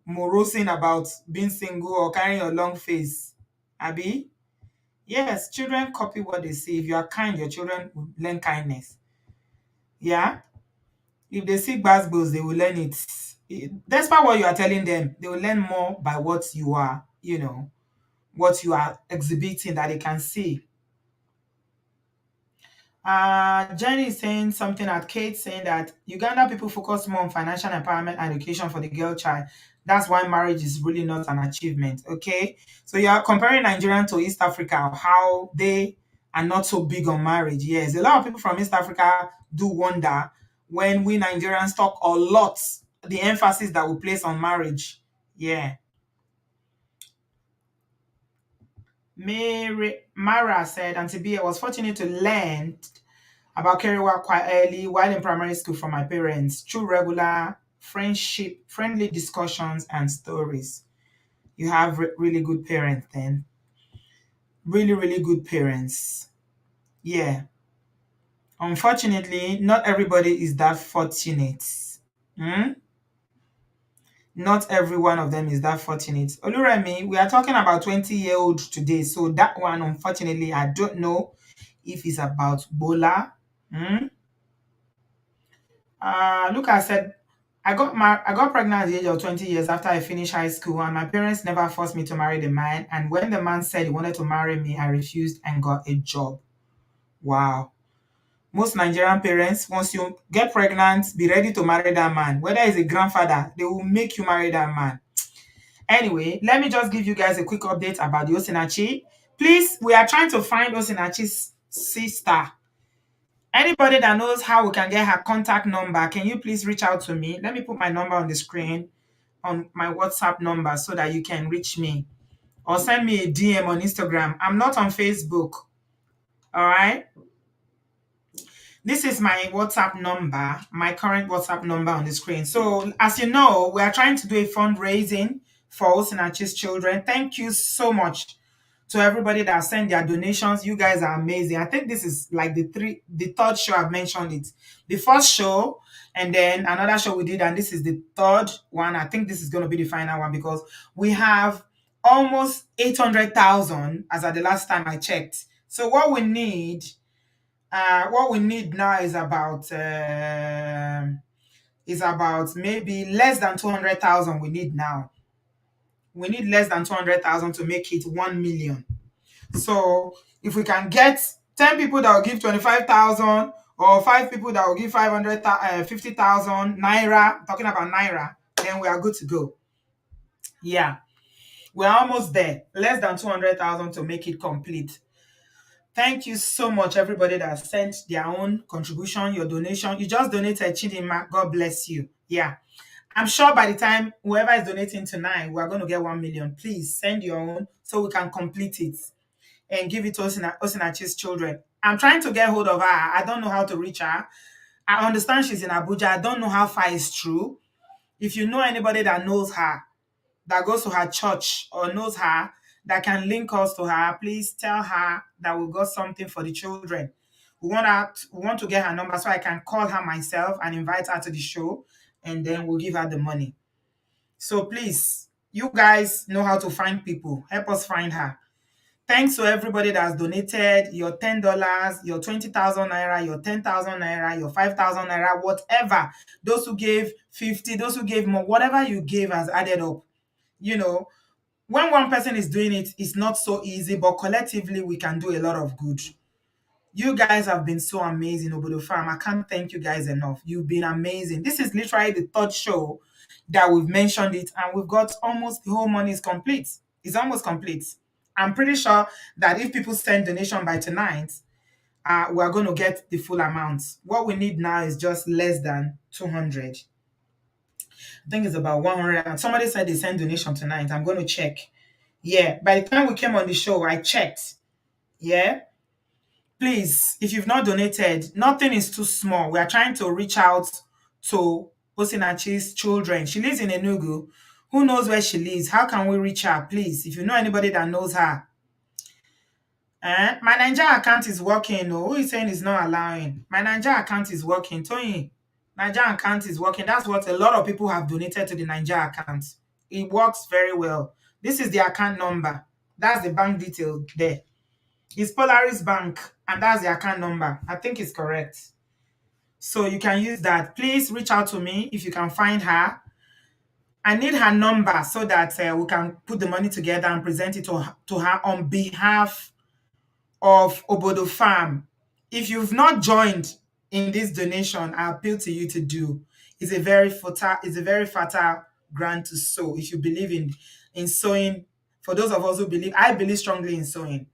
morosing about being single or carrying a long face. Abby? Yes, children copy what they see. If you are kind, your children will learn kindness. Yeah. If they see gbas they will learn it. Despite what you are telling them, they will learn more by what you are, what you are exhibiting that they can see. Jenny is saying something at Kate saying that Uganda people focus more on financial empowerment and education for the girl child. That's why marriage is really not an achievement. Okay. So you are comparing Nigeria to East Africa, how they are not so big on marriage. Yes, a lot of people from East Africa do wonder when we Nigerians talk a lot, the emphasis that we place on marriage. Yeah. Mara said, Auntie B, I was fortunate to learn about Kerewa quite early while in primary school from my parents through regular friendly discussions and stories. You have really good parents then. Really, really good parents. Yeah. Unfortunately, not everybody is that fortunate. Hmm? Not every one of them is that fortunate. Oluremi, we are talking about 20-year-old today. So that one, unfortunately, I don't know if it's about Bola. Hmm? Luca said, I got pregnant at the age of 20 years after I finished high school, and my parents never forced me to marry the man. And when the man said he wanted to marry me, I refused and got a job. Wow. Most Nigerian parents, once you get pregnant, be ready to marry that man. Whether he's a grandfather, they will make you marry that man. Anyway, let me just give you guys a quick update about the Osinachi. Please, we are trying to find Osinachi's sister. Anybody that knows how we can get her contact number, can you please reach out to me? Let me put my number on the screen, on my WhatsApp number, so that you can reach me. Or send me a DM on Instagram. I'm not on Facebook. All right? This is my WhatsApp number, my current WhatsApp number on the screen. So, as you know, we are trying to do a fundraising for Osinachi's children. Thank you so much to everybody that sent their donations. You guys are amazing. I think this is like the third show I've mentioned it. The first show, and then another show we did, and this is the third one. I think this is going to be the final one because we have almost 800,000 as at the last time I checked. So what we need now is about maybe less than 200,000. We need now. We need less than 200,000 to make it 1 million. So if we can get 10 people that will give 25,000 or 5 people that will give 50,000 naira, talking about naira, then we are good to go. Yeah, we're almost there. Less than 200,000 to make it complete. Thank you so much, everybody that sent their own contribution, your donation. You just donated, Chidima. God bless you. Yeah. I'm sure by the time whoever is donating tonight, we're going to get 1 million. Please send your own so we can complete it and give it to Osinachi's children. I'm trying to get hold of her. I don't know how to reach her. I understand she's in Abuja. I don't know how far it's true. If you know anybody that knows her, that goes to her church or knows her, that can link us to her, please tell her that we got something for the children. We want to get her number so I can call her myself and invite her to the show, and then we'll give her the money. So please, you guys know how to find people. Help us find her. Thanks to everybody that has donated your $10, your 20,000 naira, your 10,000 naira, your 5,000 naira, whatever. Those who gave 50, those who gave more, whatever you gave has added up. You know, when one person is doing it, it's not so easy, but collectively we can do a lot of good. You guys have been so amazing, Obodo Farm. I can't thank you guys enough. You've been amazing. This is literally the third show that we've mentioned it, and we've got almost the whole money is complete. It's almost complete. I'm pretty sure that if people send donation by tonight, we're going to get the full amount. What we need now is just less than 200. I think it's about 100. And somebody said they sent donation tonight. I'm going to check. Yeah, by the time we came on the show, I checked. Yeah. Please, if you've not donated, nothing is too small. We are trying to reach out to Osinachi's children. She lives in Enugu. Who knows where she lives? How can we reach her? Please, if you know anybody that knows her. My Nigeria account is working. No, who is saying it's not allowing? My Nigeria account is working. Tony, Nigeria account is working. That's what a lot of people have donated to the Nigeria account. It works very well. This is the account number. That's the bank detail there. It's Polaris Bank, and that's the account number. I think it's correct. So you can use that. Please reach out to me if you can find her. I need her number so that we can put the money together and present it to her on behalf of Obodo Farm. If you've not joined in this donation, I appeal to you to do. It's a very fertile ground to sow. If you believe in sowing, for those of us who believe, I believe strongly in sowing.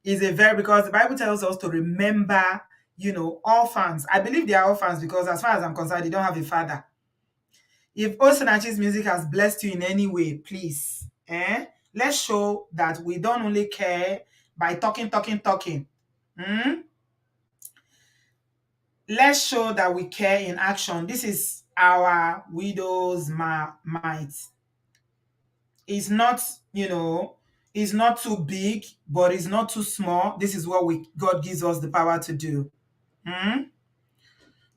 Because the Bible tells us to remember, orphans. I believe they are orphans because as far as I'm concerned, they don't have a father. If Osinachi's music has blessed you in any way, please, Let's show that we don't only care by talking. Let's show that we care in action. This is our widow's might. It's not, it's not too big, but it's not too small. This is what God gives us the power to do.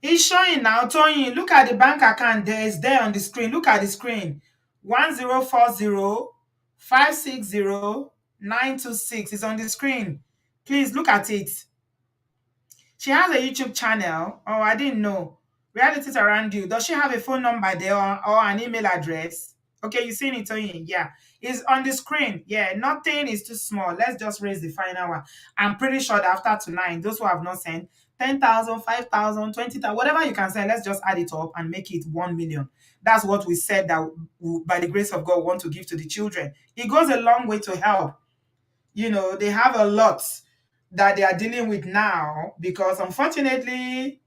It's showing now, Tony. Look at the bank account there. It's there on the screen. Look at the screen. 1040-560-926. It's on the screen. Please look at it. She has a YouTube channel. Oh, I didn't know. Realities Around You. Does she have a phone number there or an email address? Okay, you seen it, Tony? Yeah. It's on the screen. Yeah, nothing is too small. Let's just raise the final one. I'm pretty sure that after tonight, those who have not sent 10,000, 5,000, 20,000, whatever you can send, let's just add it up and make it 1 million. That's what we said that we, by the grace of God, want to give to the children. It goes a long way to help. They have a lot that they are dealing with now because unfortunately,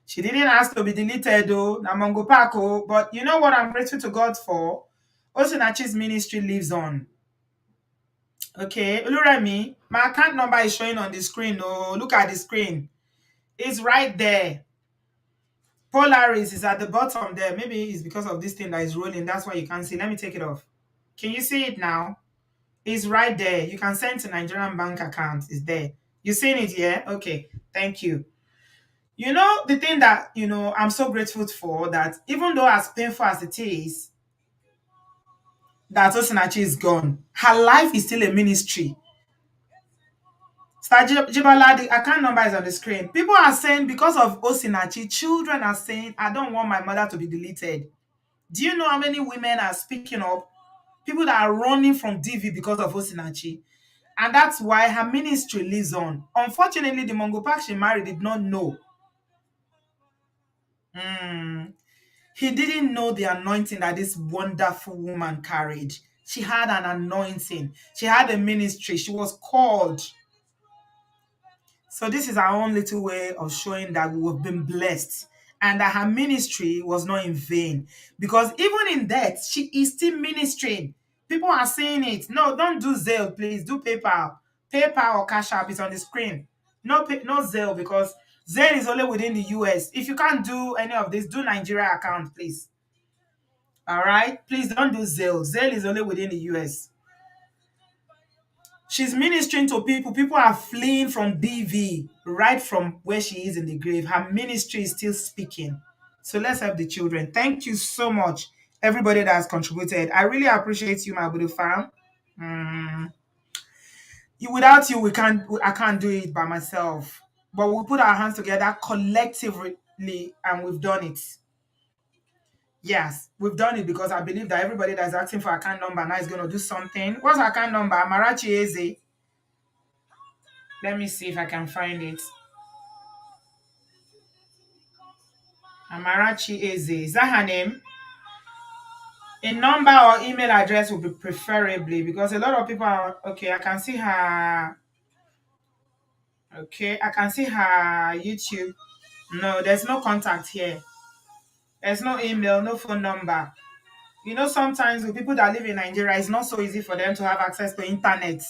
she didn't ask to be deleted though, Namongo Paco. But you know what I'm grateful to God for? Osinachi's ministry lives on. Okay, Oluremi, my account number is showing on the screen. Oh, look at the screen. It's right there. Polaris is at the bottom there. Maybe it's because of this thing that is rolling. That's why you can't see. Let me take it off. Can you see it now? It's right there. You can send to Nigerian bank account. It's there. You seen it, yeah? Okay. Thank you. The thing that, I'm so grateful for, that even though as painful as it is, that Osinachi is gone, her life is still a ministry. Star Jibala, the account number is on the screen. People are saying because of Osinachi, children are saying, I don't want my mother to be deleted. Do you know how many women are speaking up? People that are running from DV because of Osinachi. And that's why her ministry lives on. Unfortunately, the Mongo Park she married did not know. He didn't know the anointing that this wonderful woman carried. She had an anointing. She had a ministry. She was called. So this is our own little way of showing that we've been blessed and that her ministry was not in vain. Because even in death, she is still ministering. People are saying it. No, don't do Zelle, please. Do PayPal. PayPal or Cash App is on the screen. No Zelle, because Zelle is only within the US. If you can't do any of this, do Nigeria account, please. All right? Please don't do Zelle. Zelle is only within the US. She's ministering to people. People are fleeing from DV right from where she is in the grave. Her ministry is still speaking. So let's help the children. Thank you so much, everybody that has contributed. I really appreciate you, my Budu fam. Without you, I can't do it by myself. But we put our hands together collectively, and we've done it. Yes, we've done it because I believe that everybody that's asking for account number now is going to do something. What's our account number? Marachi Eze. Let me see if I can find it. Amarachi Eze. Is that her name? A number or email address would be preferably, because a lot of people are... Okay, I can see her... Okay, I can see her YouTube. No, there's no contact here. There's no email, no phone number. Sometimes with people that live in Nigeria, it's not so easy for them to have access to internet.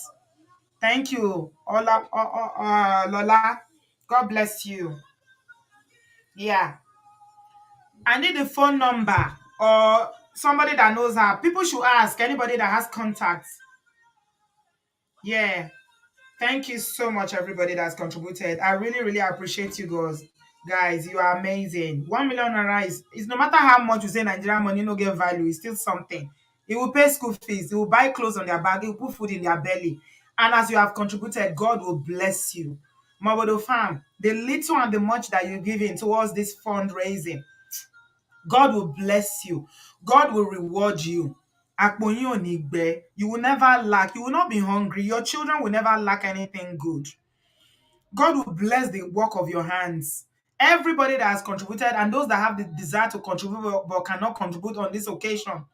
Thank you, Lola. God bless you. Yeah. I need the phone number or somebody that knows her. People should ask anybody that has contacts. Yeah. Thank you so much, everybody that's contributed. I really, really appreciate you guys. Guys, you are amazing. 1 million naira is no matter how much you say Nigerian money no get value, it's still something. It will pay school fees, it will buy clothes on their back, it will put food in their belly. And as you have contributed, God will bless you. Mabodo fam, the little and the much that you're giving towards this fundraising, God will bless you. God will reward you. You will never lack. You will not be hungry. Your children will never lack anything good. God will bless the work of your hands. Everybody that has contributed and those that have the desire to contribute but cannot contribute on this occasion,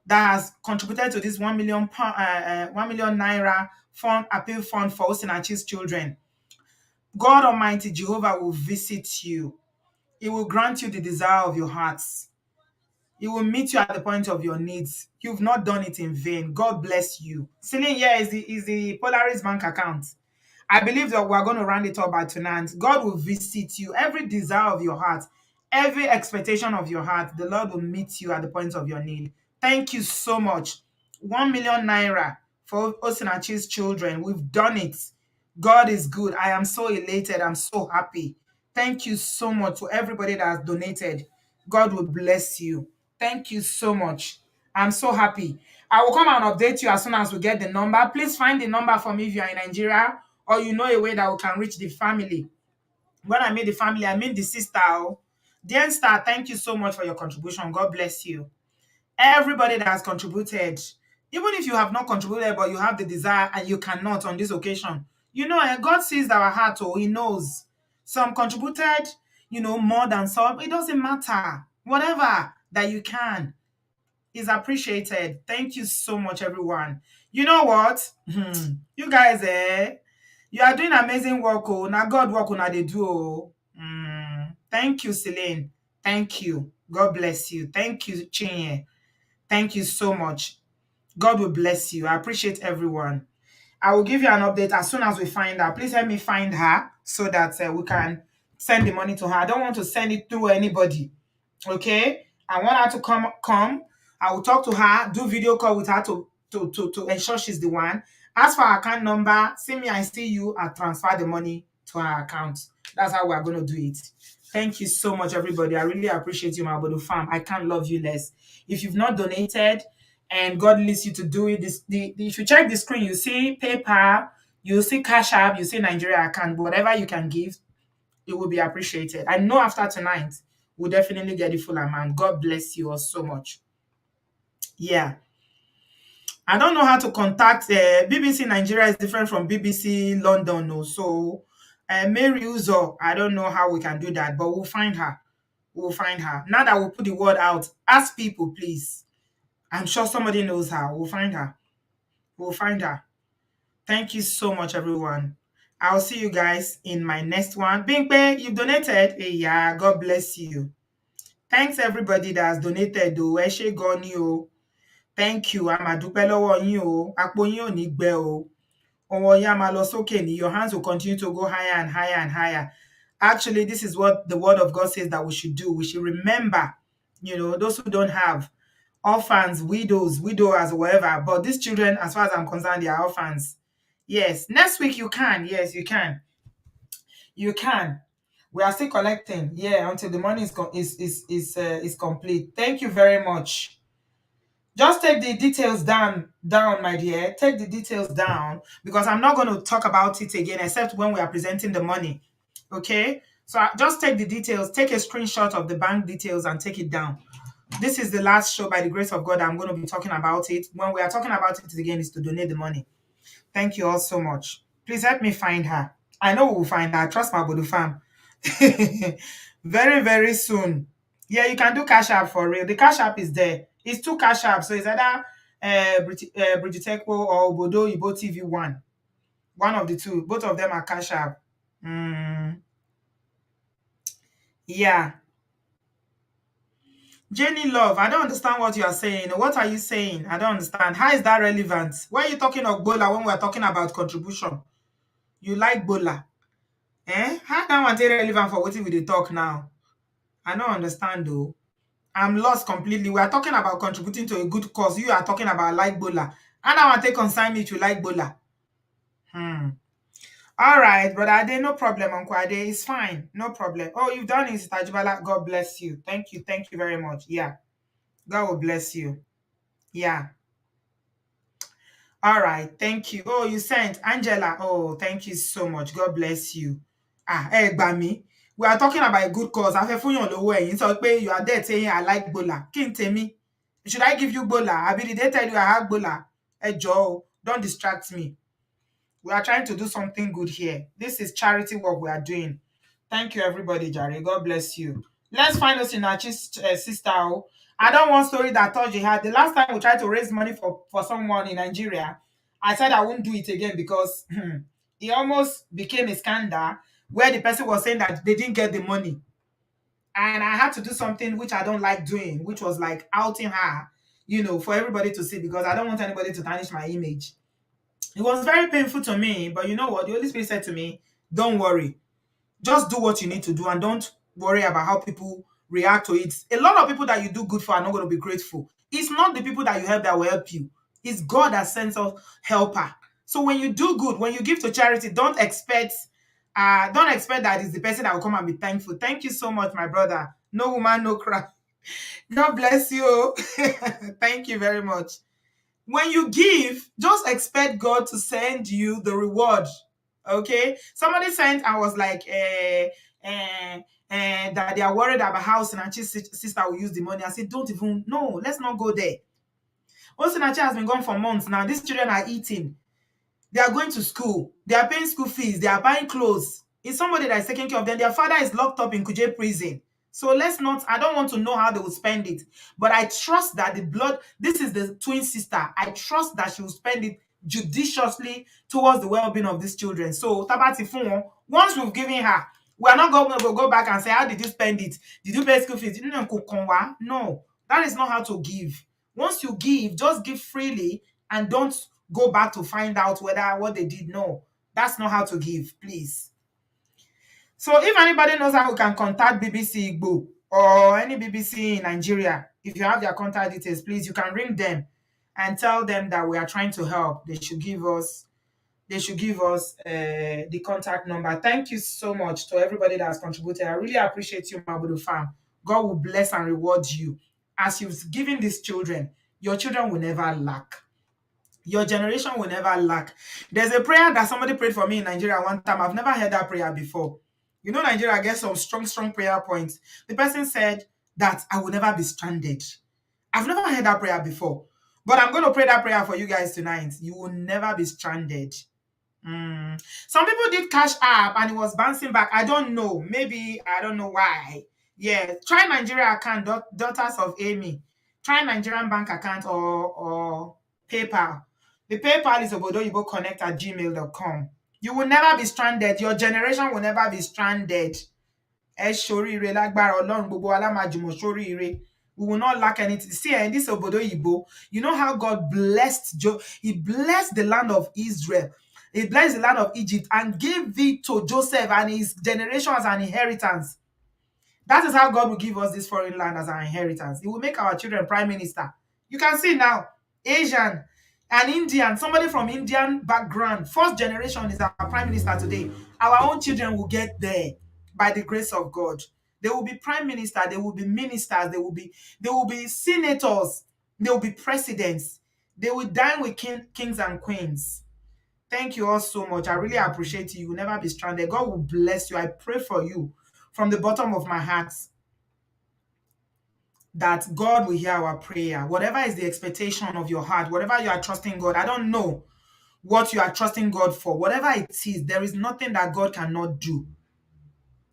that has contributed to this 1 million naira fund appeal fund for Osinachi's children. God Almighty Jehovah will visit you. He will grant you the desire of your hearts. He will meet you at the point of your needs. You've not done it in vain. God bless you. Sitting here is the Polaris bank account. I believe that we're going to round it up by tonight. God will visit you. Every desire of your heart, every expectation of your heart, the Lord will meet you at the point of your need. Thank you so much. 1 million naira for Osinachi's children. We've done it. God is good. I am so elated. I'm so happy. Thank you so much to everybody that has donated. God will bless you. Thank you so much. I'm so happy. I will come and update you as soon as we get the number. Please find the number for me if you are in Nigeria or you know a way that we can reach the family. When I mean the family, I mean the sister. Dear Star, thank you so much for your contribution. God bless you. Everybody that has contributed, even if you have not contributed, but you have the desire and you cannot on this occasion, God sees our heart, He knows. Some contributed, more than some. It doesn't matter. Whatever that you can is appreciated. Thank you so much, everyone. You know what? You guys, you are doing amazing work. Oh, now God work on they do. Oh. Thank you, Celine. Thank you. God bless you. Thank you, Chinye. Thank you so much. God will bless you. I appreciate everyone. I will give you an update as soon as we find her. Please help me find her so that we can send the money to her. I don't want to send it through anybody. Okay? I want her to come. I will talk to her, do video call with her to ensure she's the one. Ask for her account number. See me, I see you. I'll transfer the money to her account. That's how we're going to do it. Thank you so much, everybody. I really appreciate you, my Obodo fam. I can't love you less. If you've not donated and God leads you to do it, if you check the screen, you see PayPal, you see Cash App, you see Nigeria account, whatever you can give, it will be appreciated. I know after tonight, we'll definitely get the full amount. God bless you all so much. Yeah. I don't know how to contact BBC Nigeria is different from BBC London. No. So Mary Uzo, I don't know how we can do that, but we'll find her. We'll find her. Now that we'll put the word out, ask people, please. I'm sure somebody knows her. We'll find her. We'll find her. Thank you so much, everyone. I'll see you guys in my next one. Bingbe, you've donated. Hey, yeah, God bless you. Thanks, everybody that has donated. Ẹ ṣé gan ni o. Thank you. A máa dúpẹ́ lọ́wọ́ yín o. Àpò yín ò ní gbẹ o. Ọwọ́ yín á máa lọ sókè ni. Your hands will continue to go higher and higher and higher. Actually, this is what the word of God says that we should do. We should remember, those who don't have, orphans, widows, widowers, whatever. But these children, as far as I'm concerned, they are orphans. Yes. Next week you can. Yes, you can. You can. We are still collecting. Yeah, until the money is complete. Thank you very much. Just take the details down, my dear. Take the details down because I'm not going to talk about it again except when we are presenting the money. Okay? So just take the details, take a screenshot of the bank details and take it down. This is the last show by the grace of God. I'm going to be talking about it. When we are talking about it again, is to donate the money. Thank you all so much. Please help me find her. I know we'll find her. Trust my Bodu fam. Very, very soon. Yeah, you can do Cash App for real. The Cash App is there. It's 2 Cash Apps. So it's either Bridget Ekpo or Obodo Ibo TV 1. One of the two. Both of them are Cash App. Yeah. Jenny Love, I don't understand what you are saying. What are you saying? I don't understand. How is that relevant? Why are you talking of Bola when we're talking about contribution? You like Bola. How that one relevant for what we dey talk now? I don't understand though. I'm lost completely. We are talking about contributing to a good cause. You are talking about like Bola. And I want to consign me to like Bola. All right, brother Ade, no problem, Uncle Ade. It's fine. No problem. Oh, you've done it, Sister Ajibala. God bless you. Thank you. Thank you very much. Yeah. God will bless you. Yeah. All right. Thank you. Oh, you sent Angela. Oh, thank you so much. God bless you. Gbà mí. We are talking about a good cause. Afẹ́ fún yàn lówó ẹ̀yin sọ pé you are there saying I like Bola. Kí n tèmi? Should I give you Bola? Abi did they tell you I have Bola? Ẹ jọ̀ọ́, don't distract me. We are trying to do something good here. This is charity work we are doing. Thank you, everybody, Jare. God bless you. Let's find Osinachi's sister. I don't want story that touched the heart. The last time we tried to raise money for someone in Nigeria, I said I wouldn't do it again because it almost became a scandal where the person was saying that they didn't get the money. and I had to do something which I don't like doing, which was like outing her, for everybody to see, because I don't want anybody to tarnish my image. It was very painful to me, but you know what? The Holy Spirit said to me, don't worry. Just do what you need to do and don't worry about how people react to it. A lot of people that you do good for are not going to be grateful. It's not the people that you help that will help you. It's God that sends us helper. So when you do good, when you give to charity, don't expect that it's the person that will come and be thankful. Thank you so much, my brother. No woman, no cry. God bless you. Thank you very much. When you give, just expect God to send you the reward. Okay? Somebody sent, I was like, that they are worried about how Osinachi's sister will use the money. I said, don't even, no, let's not go there. Osinachi has been gone for months now. These children are eating. They are going to school. They are paying school fees. They are buying clothes. It's somebody that is taking care of them. Their father is locked up in Kuje prison. So let's not, I don't want to know how they will spend it. But I trust that this is the twin sister. I trust that she will spend it judiciously towards the well-being of these children. So, Tabati Fun, once we've given her, we are not going to go back and say, how did you spend it? Did you pay school fees? No, that is not how to give. Once you give, just give freely and don't go back to find out whether what they did. No, that's not how to give, please. So if anybody knows how we can contact BBC Igbo or any BBC in Nigeria, if you have their contact details, please, you can ring them and tell them that we are trying to help. They should give us the contact number. Thank you so much to everybody that has contributed. I really appreciate you, Mabudu Farm. God will bless and reward you. As you've given these children, your children will never lack. Your generation will never lack. There's a prayer that somebody prayed for me in Nigeria one time. I've never heard that prayer before. Nigeria gets some strong prayer points. The person said that I will never be stranded. I've never heard that prayer before. But I'm going to pray that prayer for you guys tonight. You will never be stranded. Some people did Cash App and it was bouncing back. I don't know. Maybe, I don't know why. Yeah, try Nigeria account, Daughters of Amy. Try Nigerian bank account or PayPal. The PayPal is obodooyinboconnect@gmail.com. You will never be stranded. Your generation will never be stranded. Ṣoríire lágbára Ọlọ́run, gbogbo wa la máa jùmọ̀ ṣoríire. We will not lack anything. See, in this Obodoyibo, you know how God blessed He blessed the land of Israel. He blessed the land of Egypt and gave it to Joseph and his generation as an inheritance. That is how God will give us this foreign land as our inheritance. He will make our children prime minister. You can see now, Asian and Indian, somebody from Indian background, first generation is our prime minister today. Our own children will get there by the grace of God. They will be prime minister, they will be ministers, they will be senators, they will be presidents. They will dine with kings and queens. Thank you all so much. I really appreciate you. You will never be stranded. God will bless you. I pray for you from the bottom of my heart that God will hear our prayer. Whatever is the expectation of your heart, whatever you are trusting God, I don't know what you are trusting God for. Whatever it is, there is nothing that God cannot do.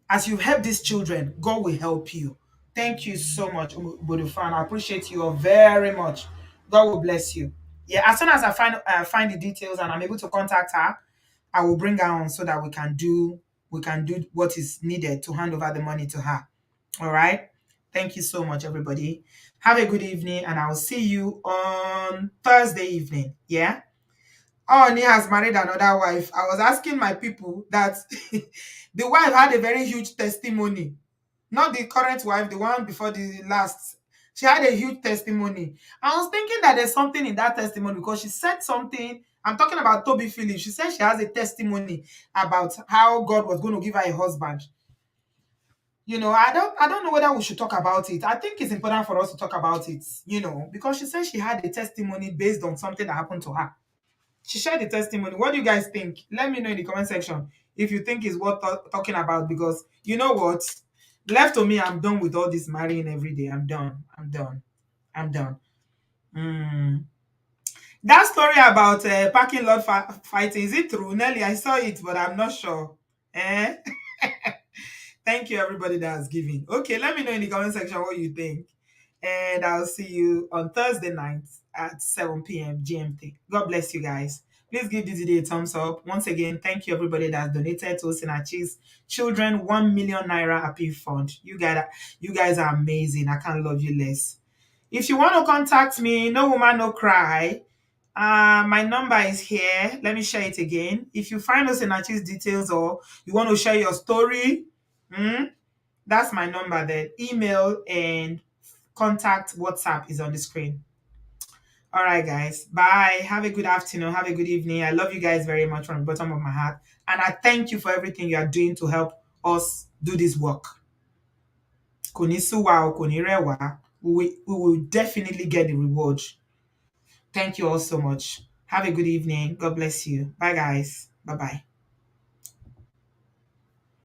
As you help these children, God will help you. Thank you so much, Bodufan. I appreciate you all very much. God will bless you. Yeah, as soon as I find the details and I'm able to contact her, I will bring her on so that we can do what is needed to hand over the money to her. All right. Thank you so much, everybody. Have a good evening, and I'll see you on Thursday evening. Yeah. Oh, Oni has married another wife. I was asking my people that the wife had a very huge testimony. Not the current wife, the one before the last. She had a huge testimony. I was thinking that there's something in that testimony because she said something. I'm talking about Toby Phillips. She said she has a testimony about how God was going to give her a husband. I don't know whether we should talk about it. I think it's important for us to talk about it, because she said she had a testimony based on something that happened to her. She shared the testimony. What do you guys think? Let me know in the comment section if you think it's worth talking about, because you know what? Left to me, I'm done with all this marrying every day. I'm done. That story about parking lot fighting, is it true? Nelly, I saw it, but I'm not sure. Thank you, everybody that has given. Okay, let me know in the comment section what you think. And I'll see you on Thursday night at 7 p.m. GMT. God bless you guys. Please give this video a thumbs up. Once again, thank you everybody that's donated to Osinachi's Children 1 million naira happy fund. You guys are amazing. I can't love you less. If you want to contact me, no woman, no cry. My number is here. Let me share it again. If you find Osinachi's details or you want to share your story, that's my number there. Email and contact WhatsApp is on the screen. All right, guys. Bye. Have a good afternoon. Have a good evening. I love you guys very much from the bottom of my heart. And I thank you for everything you are doing to help us do this work. We will definitely get the reward. Thank you all so much. Have a good evening. God bless you. Bye, guys. Bye-bye.